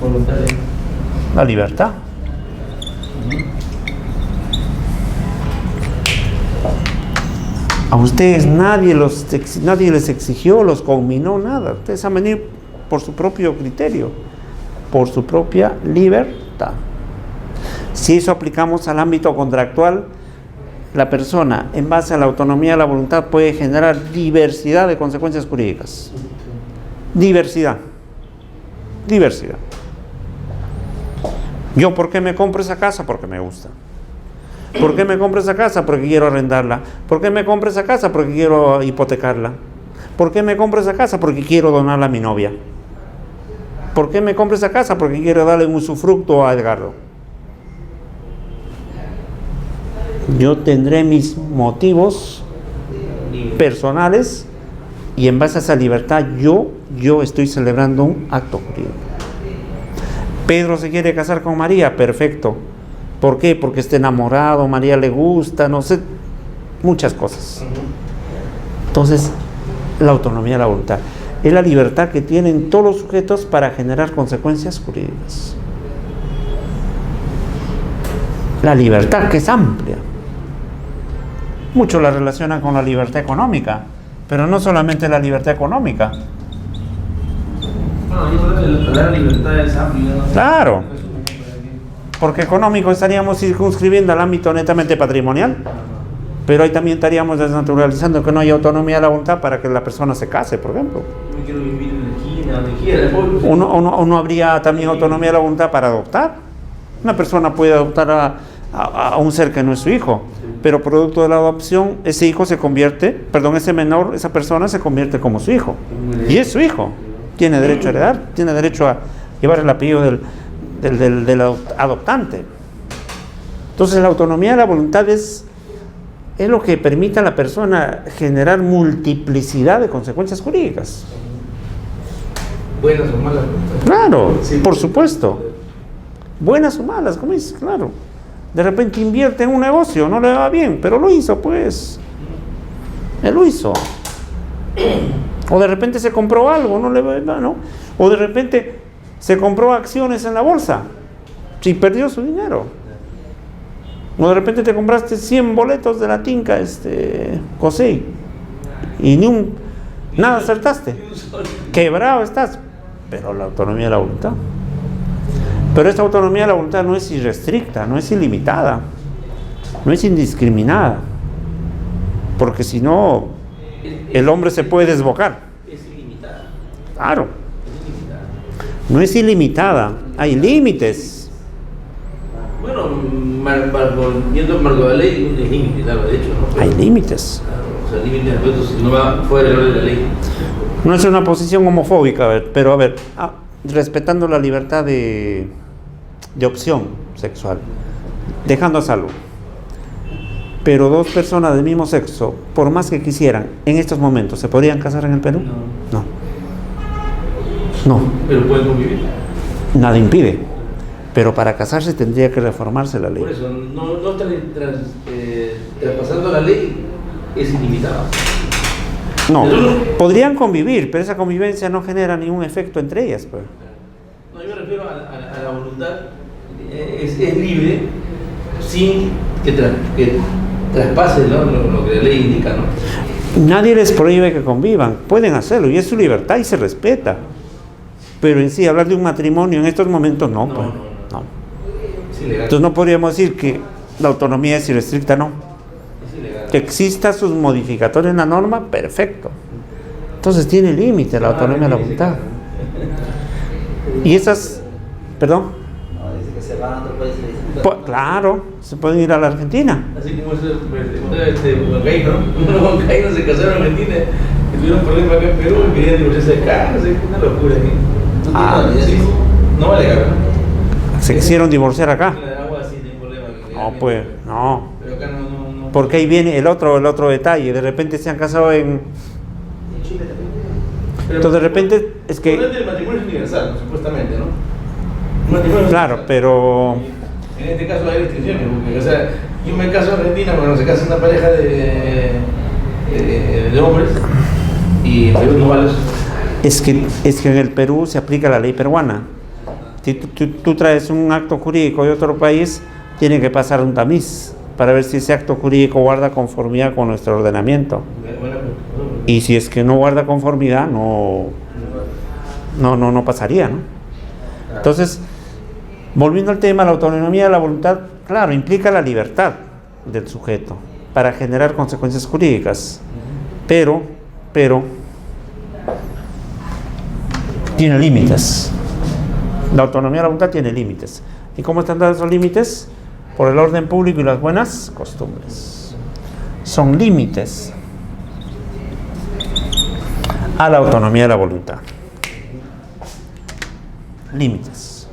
Voluntaria. La libertad. A ustedes nadie les exigió, los conminó, nada. Ustedes han venido por su propio criterio, por su propia libertad. Si eso aplicamos al ámbito contractual, la persona, en base a la autonomía de la voluntad, puede generar diversidad de consecuencias jurídicas. Diversidad. Yo, ¿por qué me compro esa casa? Porque me gusta. ¿Por qué me compro esa casa? Porque quiero arrendarla. ¿Por qué me compro esa casa? Porque quiero hipotecarla. ¿Por qué me compro esa casa? Porque quiero donarla a mi novia. ¿Por qué me compro esa casa? Porque quiero darle un usufructo a Edgardo. Yo tendré mis motivos personales y en base a esa libertad yo estoy celebrando un acto jurídico. Pedro se quiere casar con María, perfecto. ¿Por qué? Porque está enamorado, María le gusta, no sé, muchas cosas. Entonces, la autonomía de la voluntad es la libertad que tienen todos los sujetos para generar consecuencias jurídicas. La libertad, que es amplia. Muchos la relacionan con la libertad económica, pero no solamente la libertad económica. Bueno, yo creo que la libertad es amplia, ¿no? Claro. Porque económico estaríamos circunscribiendo al ámbito netamente patrimonial, pero ahí también estaríamos desnaturalizando que no hay autonomía de la voluntad para que la persona se case, por ejemplo. Yo quiero vivir en la esquina, donde quiera. ¿O no habría también autonomía de la voluntad para adoptar? Una persona puede adoptar a un ser que no es su hijo, pero producto de la adopción, ese hijo ese menor, esa persona se convierte como su hijo. Y es su hijo. tiene derecho a heredar, tiene derecho a llevar el apellido del adoptante. Entonces la autonomía de la voluntad es lo que permite a la persona generar multiplicidad de consecuencias jurídicas. Buenas o malas. Claro, Sí, por supuesto. Buenas o malas, como dices, claro. De repente invierte en un negocio, no le va bien, pero lo hizo, pues. Él lo hizo. O de repente se compró algo, no le va bien, ¿no? O de repente se compró acciones en la bolsa y perdió su dinero. O de repente te compraste 100 boletos de la tinca, COSEI, y nada acertaste. Quebrado estás. Pero la autonomía de la voluntad. Pero esta autonomía de la voluntad no es irrestricta, no es ilimitada, no es indiscriminada. Porque si no, el hombre se puede desbocar. Es ilimitada. Claro. Es ilimitada. No es ilimitada, hay límites. Bueno, viendo el marco de la ley, es límite, claro, de hecho, ¿no? Pero, Hay límites. claro, o sea, límites absolutos, si no va fuera del orden de la ley. No es una posición homofóbica, pero respetando la libertad de opción sexual, dejando a salvo. Pero dos personas del mismo sexo, por más que quisieran, en estos momentos, ¿se podrían casar en el Perú? No. No. Pero pueden convivir. Nada impide. Pero para casarse tendría que reformarse la ley. Por eso, traspasando la ley es ilimitada. No, podrían convivir, pero esa convivencia no genera ningún efecto entre ellas, pues. No, yo me refiero a la voluntad, es libre sin que traspase, ¿no? lo que la ley indica, ¿no? Nadie les prohíbe que convivan, pueden hacerlo y es su libertad y se respeta. Pero en sí, hablar de un matrimonio en estos momentos no. Es ilegal. Entonces no podríamos decir que la autonomía es irrestricta, no. Es ilegal. Que exista sus modificatorios en la norma, perfecto. Entonces tiene límite la autonomía de la voluntad. Y esas, perdón, No, dice que se van a otro país y le dicen, claro, se pueden ir a la Argentina. Así como Huancaíno, ¿no? Unos huancaínos se casaron en Argentina, y tuvieron un problema acá en Perú y querían divorciarse acá, no sé, una locura aquí. sí. No vale acá, Se quisieron divorciar acá. En la agua sí tiene problema. No, pues, no. Pero acá no. Porque ahí viene el otro detalle. De repente se han casado en... Pero, Entonces de repente es que... el matrimonio es universal, supuestamente, ¿no? Un matrimonio es Claro, universal. pero... En este caso hay restricciones, porque, o sea, yo me caso en Argentina cuando se casa una pareja de hombres y en Perú no vale eso. Es que en el Perú se aplica la ley peruana. Si tú traes un acto jurídico de otro país, tiene que pasar un tamiz para ver si ese acto jurídico guarda conformidad con nuestro ordenamiento. Y si es que no guarda conformidad, no pasaría, ¿no? Entonces, volviendo al tema, la autonomía de la voluntad, claro, implica la libertad del sujeto para generar consecuencias jurídicas, pero tiene límites. La autonomía de la voluntad tiene límites. ¿Y cómo están dados esos límites? Por el orden público y las buenas costumbres. Son límites a la autonomía de la voluntad. Límites.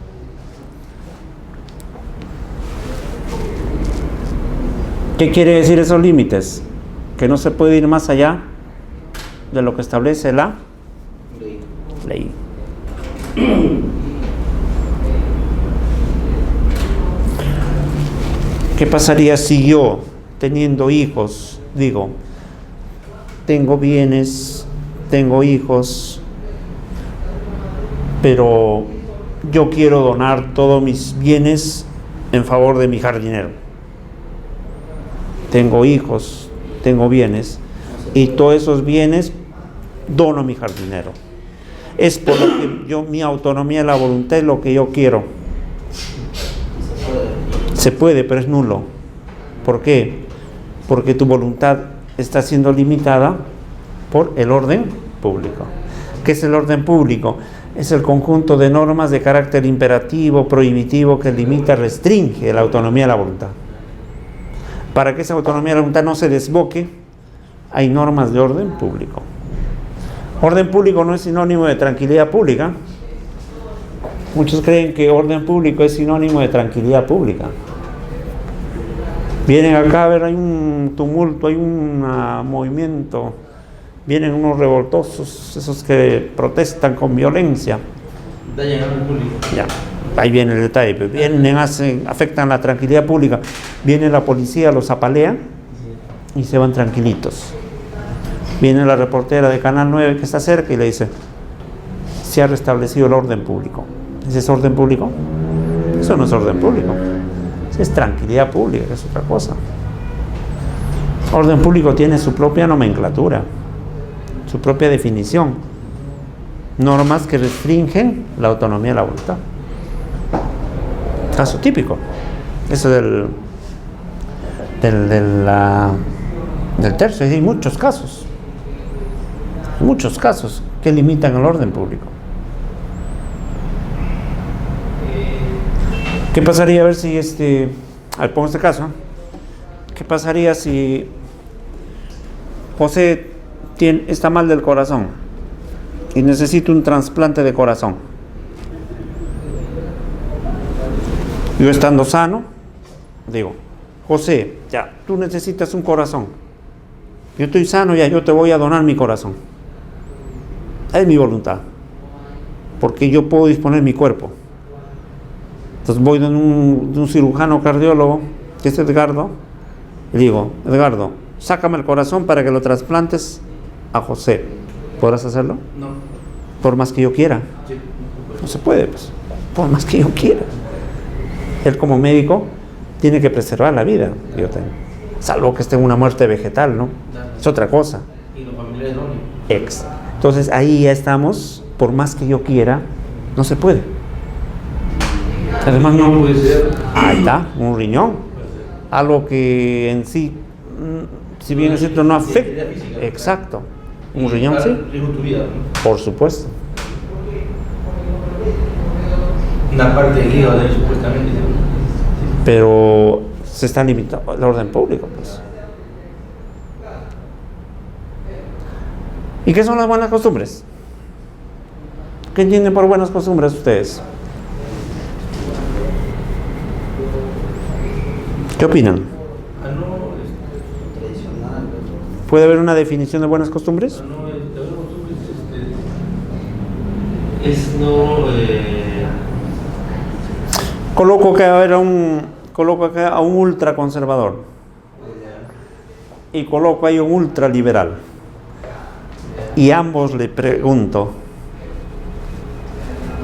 ¿Qué quiere decir esos límites? Que no se puede ir más allá de lo que establece la ley. ¿Qué pasaría si yo, teniendo hijos, digo, tengo bienes, tengo hijos, pero yo quiero donar todos mis bienes en favor de mi jardinero? Tengo hijos, tengo bienes, y todos esos bienes dono a mi jardinero. Es por lo que mi autonomía de la voluntad es lo que yo quiero. Se puede, pero es nulo. ¿Por qué? Porque tu voluntad está siendo limitada por el orden público. ¿Qué es el orden público? Es el conjunto de normas de carácter imperativo, prohibitivo, que limita, restringe la autonomía de la voluntad. Para que esa autonomía de la voluntad no se desboque, hay normas de orden público. Orden público no es sinónimo de tranquilidad pública. Muchos creen que orden público es sinónimo de tranquilidad pública. Vienen acá a ver, hay un tumulto, hay un movimiento, vienen unos revoltosos, esos que protestan con violencia. Dañan al público. Ya, ahí viene el detalle. Pues vienen, afectan la tranquilidad pública. Viene la policía, los apalea y se van tranquilitos. Viene la reportera de Canal 9 que está cerca y le dice: se ha restablecido el orden público. ¿Ese es orden público? Eso no es orden público. Eso es tranquilidad pública, es otra cosa. Orden público tiene su propia nomenclatura, su propia definición. Normas que restringen la autonomía de la voluntad. Caso típico. Eso del tercio. Hay muchos casos. Muchos casos que limitan el orden público. ¿Qué pasaría, a ver si pongo este caso? ¿Qué pasaría si José está mal del corazón y necesita un trasplante de corazón? Yo estando sano, digo: José, ya, tú necesitas un corazón. Yo estoy sano, ya, yo te voy a donar mi corazón. Es mi voluntad, porque yo puedo disponer mi cuerpo. Entonces voy de un cirujano cardiólogo, que es Edgardo, y digo: Edgardo, sácame el corazón para que lo trasplantes a José. ¿Podrás hacerlo? No. Por más que yo quiera. Sí. No se puede, pues. Por más que yo quiera. Él como médico tiene que preservar la vida que yo tengo. Salvo que esté en una muerte vegetal, ¿no? Es otra cosa. Y los familiares no. Entonces ahí ya estamos, por más que yo quiera, no se puede. Además no puede ser. Ahí está, un riñón. Algo que en sí, si bien es cierto, no afecta. Exacto. Un riñón, sí. Tu vida, ¿no? Por supuesto. Una parte del hígado supuestamente. Pero se está limitando el orden público, pues. ¿Y qué son las buenas costumbres? ¿Qué entienden por buenas costumbres ustedes? ¿Qué opinan? ¿Puede haber una definición de buenas costumbres? Coloco acá a un ultraconservador y coloco ahí un ultraliberal, y ambos le pregunto: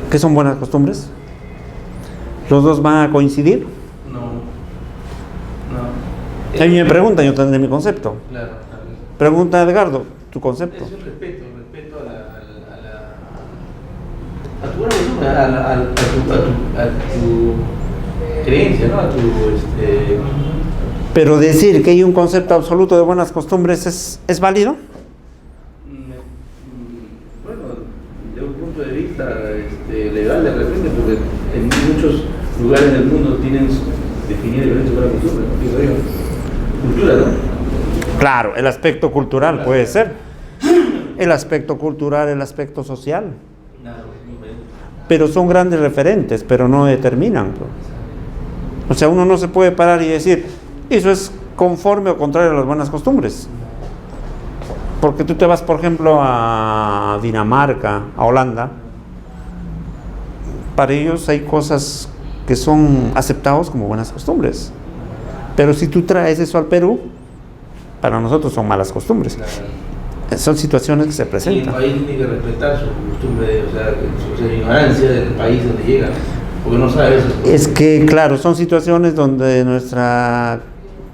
¿qué son buenas costumbres? ¿Los dos van a coincidir? No. A mí me preguntan, yo tendré mi concepto. Claro. Pregunta a Edgardo, tu concepto. Es un respeto a tu buena costumbre, a tu creencia, ¿no? Pero decir que hay un concepto absoluto de buenas costumbres ¿es válido? Bueno, de un punto de vista legal de repente, porque en muchos lugares del mundo tienen definido diferentes buenas costumbres, ¿no? Cultura, ¿no? Claro, el aspecto cultural puede ser. El aspecto cultural, el aspecto social. Pero son grandes referentes, pero no determinan. O sea, uno no se puede parar y decir: eso es conforme o contrario a las buenas costumbres. Porque tú te vas, por ejemplo, a Dinamarca, a Holanda. Para ellos hay cosas que son aceptados como buenas costumbres. Pero si tú traes eso al Perú, para nosotros son malas costumbres. Son situaciones que se presentan. Y el país tiene que respetar su costumbre, su ignorancia del país donde llega, porque no sabe eso. Es que, claro, son situaciones donde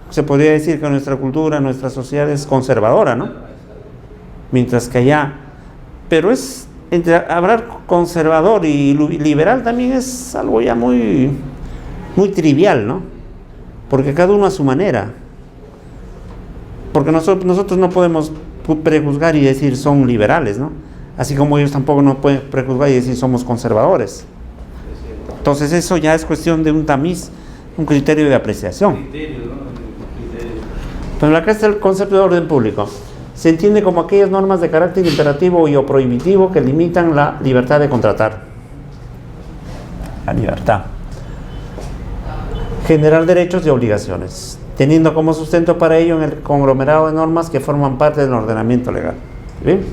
se podría decir que nuestra cultura, nuestra sociedad es conservadora, ¿no? Mientras que allá, pero hablar conservador y liberal también es algo ya muy, muy trivial, ¿no? Porque cada uno a su manera. Porque nosotros no podemos prejuzgar y decir son liberales, ¿no? Así como ellos tampoco no pueden prejuzgar y decir somos conservadores. Entonces eso ya es cuestión de un tamiz, un criterio de apreciación. Pero acá está el concepto de orden público. se entiende como aquellas normas de carácter imperativo y o prohibitivo que limitan la libertad de contratar. La libertad. Generar derechos y obligaciones, teniendo como sustento para ello en el conglomerado de normas que forman parte del ordenamiento legal. ¿Bien?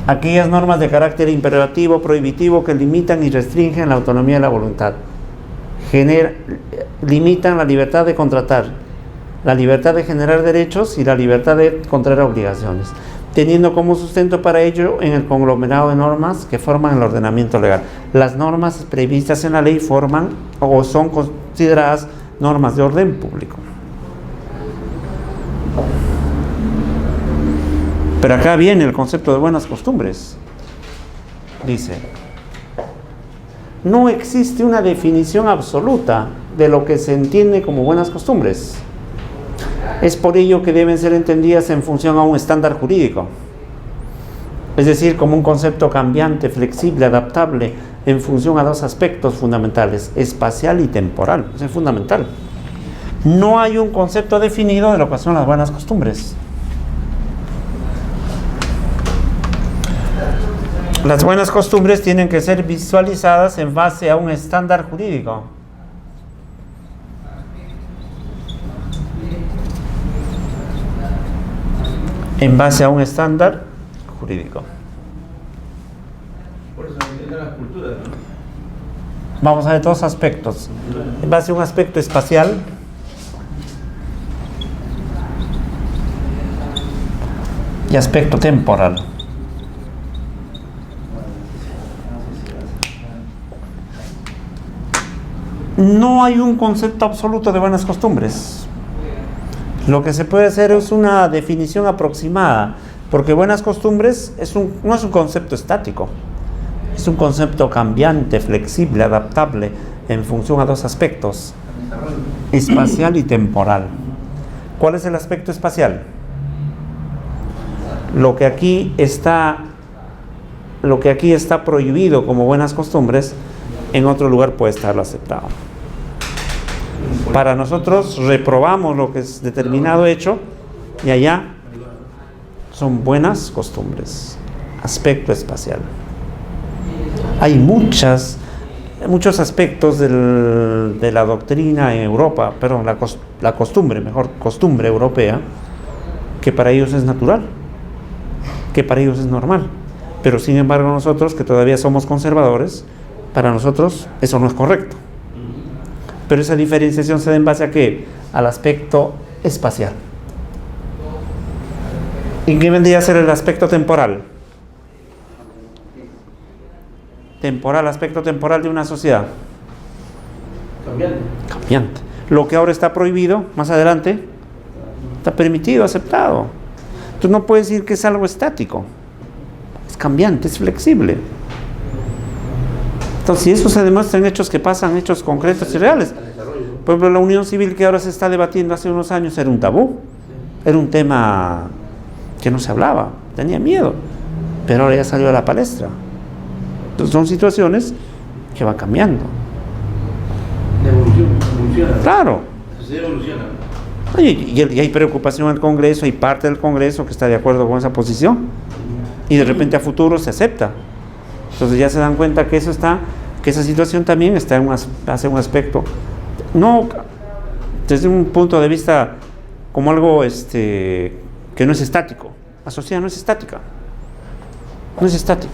Aquellas normas de carácter imperativo, prohibitivo que limitan y restringen la autonomía de la voluntad. Limitan la libertad de contratar, la libertad de generar derechos y la libertad de contraer obligaciones, teniendo como sustento para ello en el conglomerado de normas que forman el ordenamiento legal. Las normas previstas en la ley forman o son consideradas normas de orden público. Pero acá viene el concepto de buenas costumbres. Dice, no existe una definición absoluta de lo que se entiende como buenas costumbres. Es por ello que deben ser entendidas en función a un estándar jurídico, es decir, como un concepto cambiante, flexible, adaptable, en función a dos aspectos fundamentales, espacial y temporal. Eso es fundamental. No hay un concepto definido de lo que son las buenas costumbres. Las buenas costumbres tienen que ser visualizadas en base a un estándar jurídico. En base a un estándar jurídico. Por eso entiende la cultura, ¿no? Vamos a ver dos aspectos. En base a un aspecto espacial y aspecto temporal. No hay un concepto absoluto de buenas costumbres. Lo que se puede hacer es una definición aproximada, porque buenas costumbres no es un concepto estático, es un concepto cambiante, flexible, adaptable, en función a dos aspectos, espacial y temporal. ¿Cuál es el aspecto espacial? Lo que aquí está prohibido como buenas costumbres, en otro lugar puede estar aceptado. Para nosotros reprobamos lo que es determinado hecho y allá son buenas costumbres. Aspecto espacial. Hay muchos aspectos de la doctrina en Europa, perdón, la costumbre europea, que para ellos es natural, que para ellos es normal. Pero sin embargo nosotros, que todavía somos conservadores, para nosotros eso no es correcto. Pero esa diferenciación se da en base a ¿qué? Al aspecto espacial. ¿Y qué vendría a ser el aspecto temporal? Aspecto temporal de una sociedad. Cambiante. Lo que ahora está prohibido, más adelante, está permitido, aceptado. Entonces no puedes decir que es algo estático. Es cambiante, es flexible. Entonces, si eso se demuestra en hechos que pasan, hechos concretos y reales. Por ejemplo, la unión civil que ahora se está debatiendo hace unos años era un tabú. Era un tema que no se hablaba, tenía miedo. Pero ahora ya salió a la palestra. Entonces, son situaciones que van cambiando. Evoluciona. Claro. Se evoluciona. Y hay preocupación en el Congreso, hay parte del Congreso que está de acuerdo con esa posición. Y de repente a futuro se acepta. Entonces ya se dan cuenta que esa situación también está hace un aspecto, no desde un punto de vista como algo que no es estático. La sociedad no es estática. No es estática.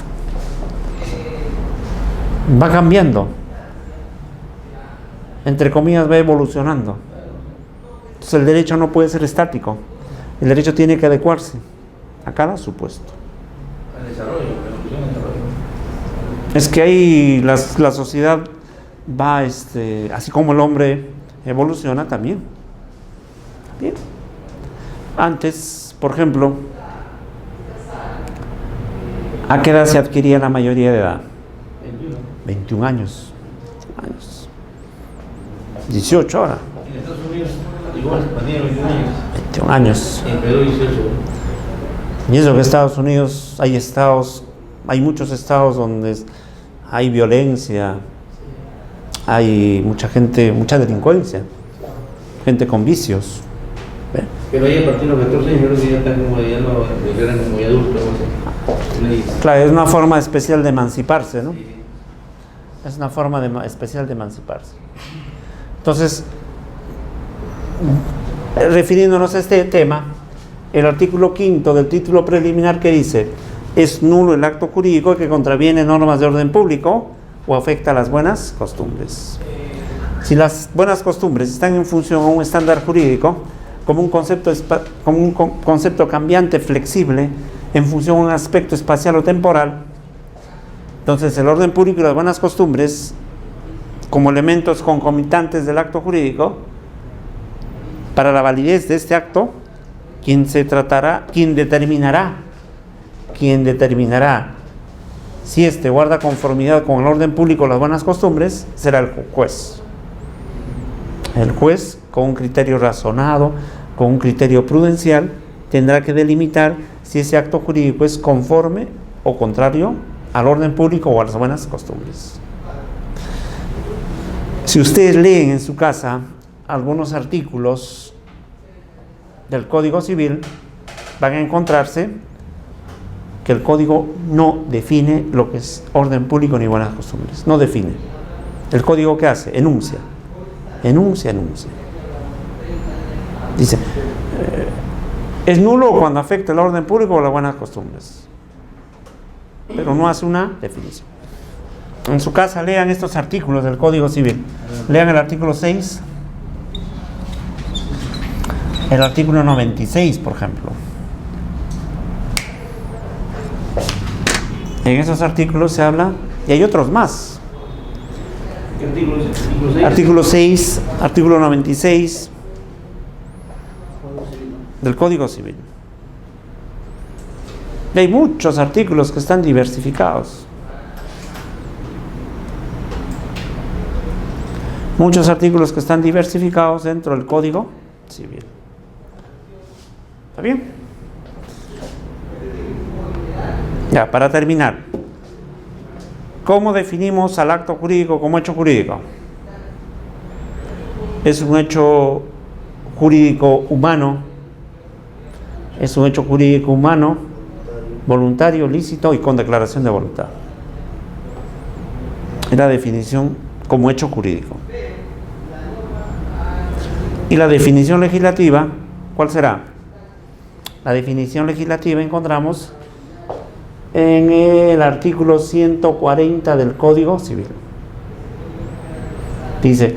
Va cambiando. Entre comillas, va evolucionando. Entonces el derecho no puede ser estático. El derecho tiene que adecuarse a cada supuesto. El desarrollo, la evolución del desarrollo. Es que ahí la sociedad va, así como el hombre evoluciona también. Bien. Antes, por ejemplo, ¿a qué edad se adquiría la mayoría de edad? 21 años. 18 ahora. En Estados Unidos, igual, tenía 21 años. 21 años. En Perú 18. Y eso que Estados Unidos, hay muchos estados donde hay violencia, hay mucha gente, mucha delincuencia, gente con vicios. ¿Ve? Pero ahí a partir de los 14 años creo que ya están como ya no declaran como ya adultos, no sé. Claro, es una forma especial de emanciparse, ¿no? Sí. Es una forma especial de emanciparse. Entonces, refiriéndonos a este tema, el artículo 5 del título preliminar que dice: es nulo el acto jurídico que contraviene normas de orden público o afecta a las buenas costumbres. Si las buenas costumbres están en función a un estándar jurídico, como un concepto cambiante, flexible, en función a un aspecto espacial o temporal, entonces el orden público y las buenas costumbres, como elementos concomitantes del acto jurídico, para la validez de este acto, quien determinará si éste guarda conformidad con el orden público o las buenas costumbres, será el juez. El juez, con un criterio razonado, con un criterio prudencial, tendrá que delimitar si ese acto jurídico es conforme o contrario al orden público o a las buenas costumbres. Si ustedes leen en su casa algunos artículos del Código Civil, van a encontrarse que el Código no define lo que es orden público ni buenas costumbres. No define. ¿El Código qué hace? Enuncia. Dice, es nulo cuando afecta el orden público o las buenas costumbres, pero no hace una definición. En su casa lean estos artículos del Código Civil. Lean el artículo 6, el artículo 96, por ejemplo. En esos artículos se habla, y hay otros más. ¿Qué artículo es? ¿Artículo 6? Artículo 6, artículo 96 del Código Civil. Y hay muchos artículos que están diversificados. Muchos artículos que están diversificados dentro del Código Civil. ¿Está bien? Ya, para terminar, ¿cómo definimos al acto jurídico como hecho jurídico? Es un hecho jurídico humano, voluntario, lícito y con declaración de voluntad. Es la definición como hecho jurídico. Y la definición legislativa, ¿cuál será? La definición legislativa encontramos en el artículo 140 del Código Civil. Dice,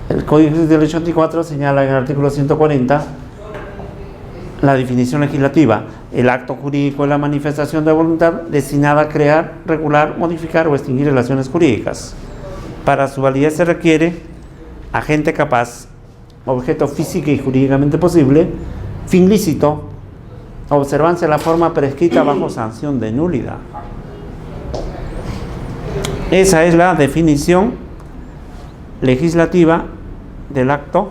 el Código Civil del 84 señala en el artículo 140 la definición legislativa: el acto jurídico es la manifestación de voluntad destinada a crear, regular, modificar o extinguir relaciones jurídicas. Para su validez se requiere agente capaz, objeto físico y jurídicamente posible, fin lícito, observancia de la forma prescrita bajo sanción de nulidad. Esa es la definición legislativa del acto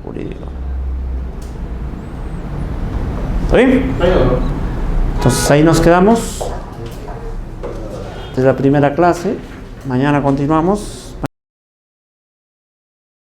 jurídico. ¿Está bien? Entonces ahí nos quedamos. Esta es la primera clase. Mañana continuamos.